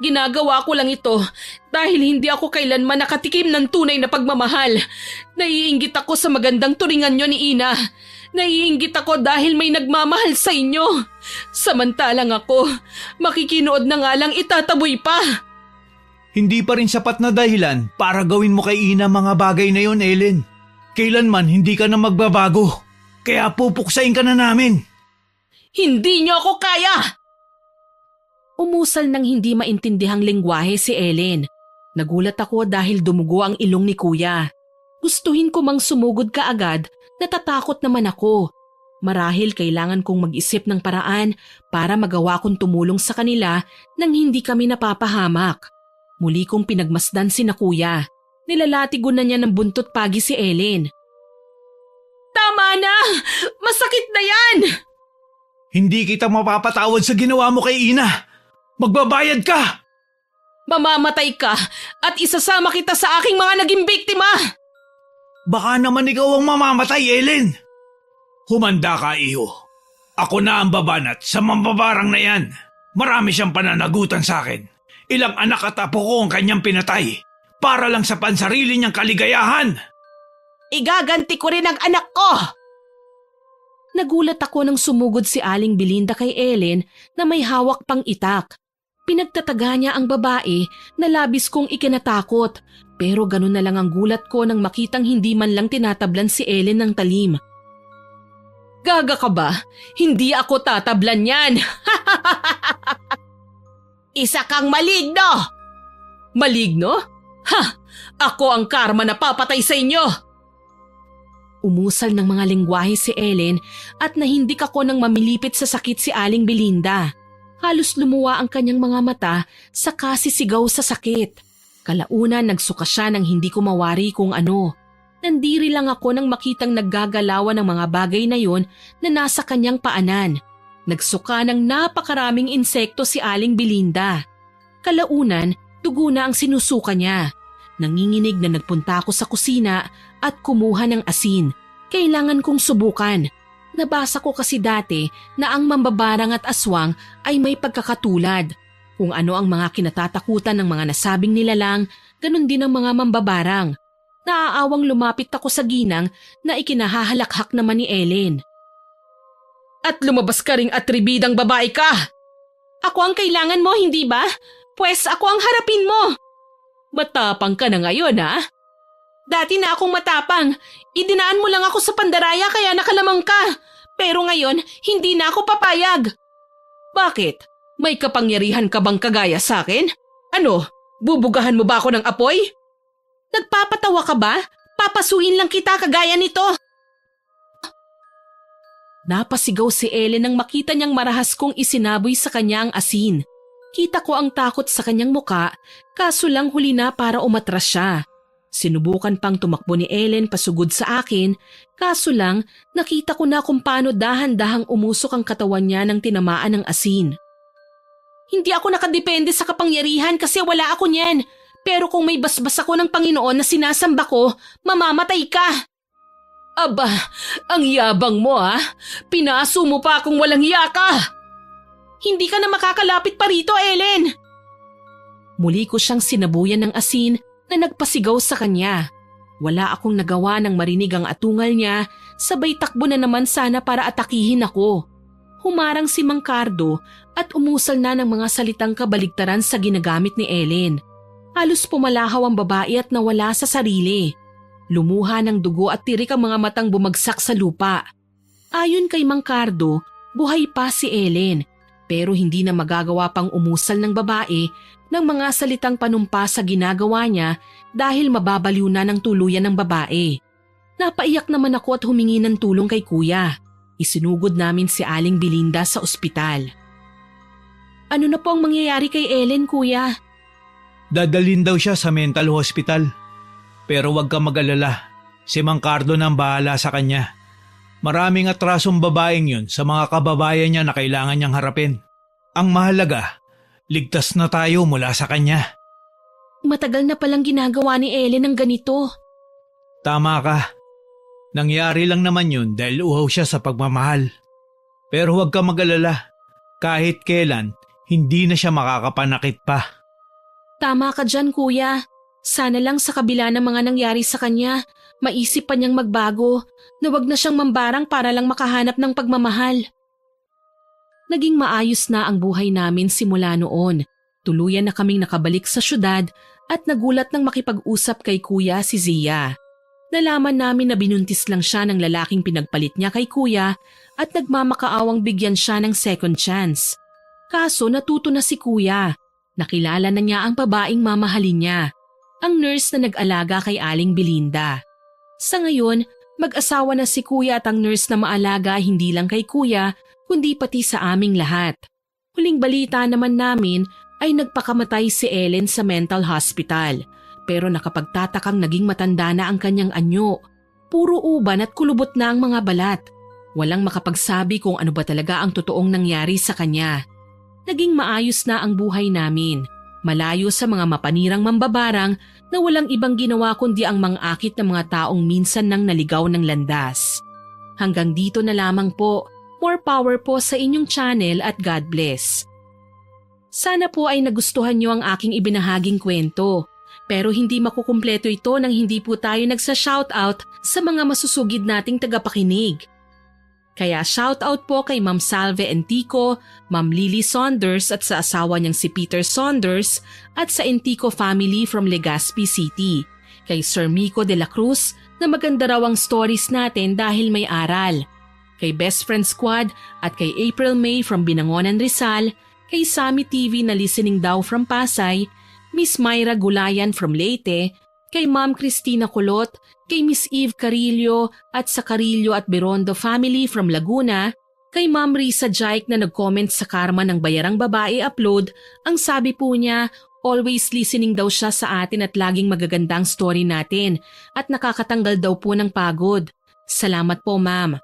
Ginagawa ko lang ito dahil hindi ako kailanman nakatikim ng tunay na pagmamahal. Naiinggit ako sa magandang turingan nyo ni Ina. Naiinggit ako dahil may nagmamahal sa inyo. Samantalang ako, makikinood na nga lang itataboy pa. Hindi pa rin sapat na dahilan para gawin mo kay Ina mga bagay na yon, Ellen. Kailanman hindi ka na magbabago. Kaya pupuksain ka na namin. Hindi niyo ako kaya! Umusal ng hindi maintindihang lengguwahe si Ellen. Nagulat ako dahil dumugo ang ilong ni Kuya. Gustuhin ko mang sumugod kaagad, natatakot naman ako. Marahil kailangan kong mag-isip ng paraan para magawa kong tumulong sa kanila nang hindi kami napapahamak. Muli kong pinagmasdan si na Kuya. Nilalatigon na niya ng buntot pagi si Ellen. Tama na! Masakit na yan! Hindi kita mapapatawad sa ginawa mo kay Ina. Magbabayad ka! Mamamatay ka at isasama kita sa aking mga naging biktima! Baka naman ikaw ang mamamatay, Ellen. Humanda ka, iho. Ako na ang babanat sa mambabarang na yan. Marami siyang pananagutan sa akin. Ilang anak at apo ko ang kanyang pinatay para lang sa pansarili niyang kaligayahan. Igaganti ko rin ang anak ko! Nagulat ako nang sumugod si Aling Belinda kay Ellen na may hawak pang itak. Pinagtataga niya ang babae na labis kong ikinatakot, pero ganun na lang ang gulat ko nang makitang hindi man lang tinatablan si Ellen ng talim. Gaga ka ba? Hindi ako tatablan yan! Isa kang maligno! Maligno? Ha! Ako ang karma na papatay sa inyo! Umusal ng mga lengguwahe si Ellen at nahindik ako nang mamilipit sa sakit si Aling Belinda. Halos lumuwa ang kanyang mga mata sa kasisigaw sa sakit. Kalaunan nagsuka siya nang hindi ko mawari kung ano. Nandiri lang ako nang makitang naggagalawan ng mga bagay na yon na nasa kanyang paanan. Nagsuka ng napakaraming insekto si Aling Belinda. Kalaunan, dugo na ang sinusuka niya. Nanginginig na nagpunta ako sa kusina at kumuha ng asin. Kailangan kong subukan. Nabasa ko kasi dati na ang mambabarang at aswang ay may pagkakatulad. Kung ano ang mga kinatatakutan ng mga nasabing nilalang, ganun din ang mga mambabarang. Naaawang lumapit ako sa ginang na ikinahahalakhak naman ni Ellen. At lumabas ka ring atribidang babae ka! Ako ang kailangan mo, hindi ba? Pwes ako ang harapin mo! Matapang ka na ngayon, ha? Dati na akong matapang. Idinaan mo lang ako sa pandaraya kaya nakalamang ka. Pero ngayon, hindi na ako papayag. Bakit? May kapangyarihan ka bang kagaya sa akin? Ano? Bubugahan mo ba ako ng apoy? Nagpapatawa ka ba? Papasuin lang kita kagaya nito. Napasigaw si Ellen nang makita niyang marahas kong isinaboy sa kanya ang asin. Kita ko ang takot sa kanyang muka, kaso lang huli na para umatras siya. Sinubukan pang tumakbo ni Ellen pasugod sa akin, kaso lang nakita ko na kung paano dahan-dahang umusok ang katawan niya nang tinamaan ng asin. Hindi ako nakadepende sa kapangyarihan kasi wala ako niyan. Pero kung may basbas ako ng Panginoon na sinasamba ko, mamamatay ka. Aba, ang yabang mo ha? Pinaso mo pa akong walang hiya ka. Hindi ka na makakalapit pa rito, Ellen. Muli ko siyang sinabuyan ng asin na nagpasigaw sa kanya. Wala akong nagawa nang marinig ang atungal niya, sabay takbo na naman sana para atakihin ako. Humarang si Mang Cardo at umusal na ng mga salitang kabaligtaran sa ginagamit ni Ellen. Halos pumalahaw ang babae at nawala sa sarili. Lumuha ng dugo at tirik ang mga matang bumagsak sa lupa. Ayon kay Mang Cardo, buhay pa si Ellen, pero hindi na magagawa pang umusal ng babae ng mga salitang panumpa sa ginagawa niya dahil mababaliw na ng tuluyan ng babae. Napaiyak naman ako at humingi ng tulong kay kuya. Isinugod namin si Aling Belinda sa ospital. Ano na po ang mangyayari kay Ellen, kuya? Dadalhin daw siya sa mental hospital. Pero wag ka mag-alala, si Mang Cardo nang bahala sa kanya. Maraming atrasong babaeng yun sa mga kababayan niya na kailangan niyang harapin. Ang mahalaga, ligtas na tayo mula sa kanya. Matagal na palang ginagawa ni Ellen ng ganito. Tama ka. Nangyari lang naman yun dahil uhaw siya sa pagmamahal. Pero huwag ka mag-alala, kahit kailan, hindi na siya makakapanakit pa. Tama ka dyan, kuya. Sana lang sa kabila ng mga nangyari sa kanya, maisip pa niyang magbago na wag na siyang mambarang para lang makahanap ng pagmamahal. Naging maayos na ang buhay namin simula noon. Tuluyan na kaming nakabalik sa syudad at nagulat nang makipag-usap kay kuya si Zia. Nalaman namin na binuntis lang siya ng lalaking pinagpalit niya kay kuya at nagmamakaawang bigyan siya ng second chance. Kaso natuto na si kuya. Nakilala na niya ang babaeng mamahalin niya, ang nurse na nag-alaga kay Aling Belinda. Sa ngayon, mag-asawa na si kuya at ang nurse na maalaga hindi lang kay kuya kundi pati sa aming lahat. Huling balita naman namin ay nagpakamatay si Ellen sa mental hospital. Pero nakapagtatakang naging matanda na ang kanyang anyo. Puro uban at kulubot na ang mga balat. Walang makapagsabi kung ano ba talaga ang totoong nangyari sa kanya. Naging maayos na ang buhay namin. Malayo sa mga mapanirang mambabarang na walang ibang ginawa kundi ang mangakit ng mga taong minsan nang naligaw ng landas. Hanggang dito na lamang po. More power po sa inyong channel at God bless. Sana po ay nagustuhan niyo ang aking ibinahaging kwento. Pero hindi makukumpleto ito nang hindi po tayo nagsa-shoutout sa mga masusugid nating tagapakinig. Kaya shoutout po kay Ma'am Salve Entico, Ma'am Lily Saunders at sa asawa niyang si Peter Saunders at sa Entico family from Legazpi City. Kay Sir Mico de la Cruz na maganda raw ang stories natin dahil may aral. Kay Best Friend Squad at kay April May from Binangonan Rizal, kay Sammy TV na listening daw from Pasay, Miss Myra Gulayan from Leyte, kay Ma'am Cristina Kulot, kay Miss Eve Carillo at sa Carillo at Berondo family from Laguna, kay Ma'am Risa Jaik na nag-comment sa Karma ng Bayarang Babae upload, ang sabi po niya, always listening daw siya sa atin at laging magagandang story natin at nakakatanggal daw po ng pagod. Salamat po ma'am.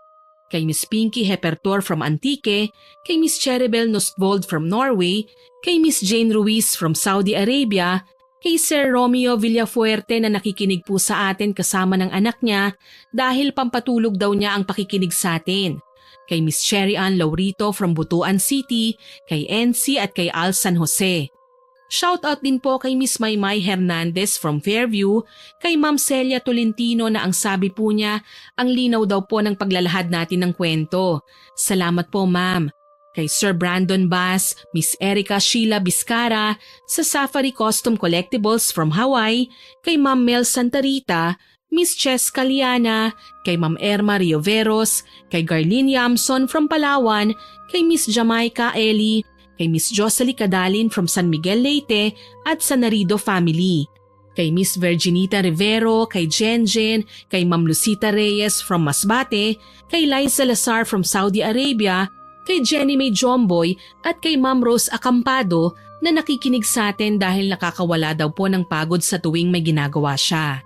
Kay Miss Pinky Hepertor from Antique, kay Miss Cheribel Nostvold from Norway, kay Miss Jane Ruiz from Saudi Arabia, kay Sir Romeo Villafuerte na nakikinig po sa atin kasama ng anak niya dahil pampatulog daw niya ang pakikinig sa atin. Kay Miss Cherry Ann Laurito from Butuan City, kay NC at kay Al San Jose. Shoutout din po kay Miss Maymay Hernandez from Fairview, kay Ma'am Celia Tolentino na ang sabi po niya, ang linaw daw po ng paglalahad natin ng kwento. Salamat po ma'am. Kay Sir Brandon Bass, Miss Erica Sheila Biscara, sa Safari Custom Collectibles from Hawaii, kay Ma'am Mel Santarita, Miss Cheska Liana, kay Ma'am Erma Rioveros, kay Garlene Yamson from Palawan, kay Miss Jamaica Eli, kay Miss Jocelyn Cadalin from San Miguel Leyte at Sanarido family, kay Miss Virginita Rivero, kay Jenjen, kay Ma'am Lucita Reyes from Masbate, kay Liza Lazar from Saudi Arabia, kay Jenny May Jomboy at kay Ma'am Rose Acampado na nakikinig sa atin dahil nakakawala daw po ng pagod sa tuwing may ginagawa siya.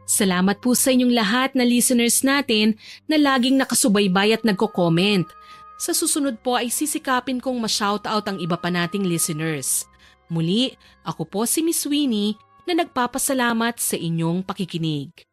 Salamat po sa inyong lahat na listeners natin na laging nakasubaybay at nagko-comment. Sa susunod po ay sisikapin kong ma-shoutout ang iba pa nating listeners. Muli, ako po si Miss Winnie na nagpapasalamat sa inyong pakikinig.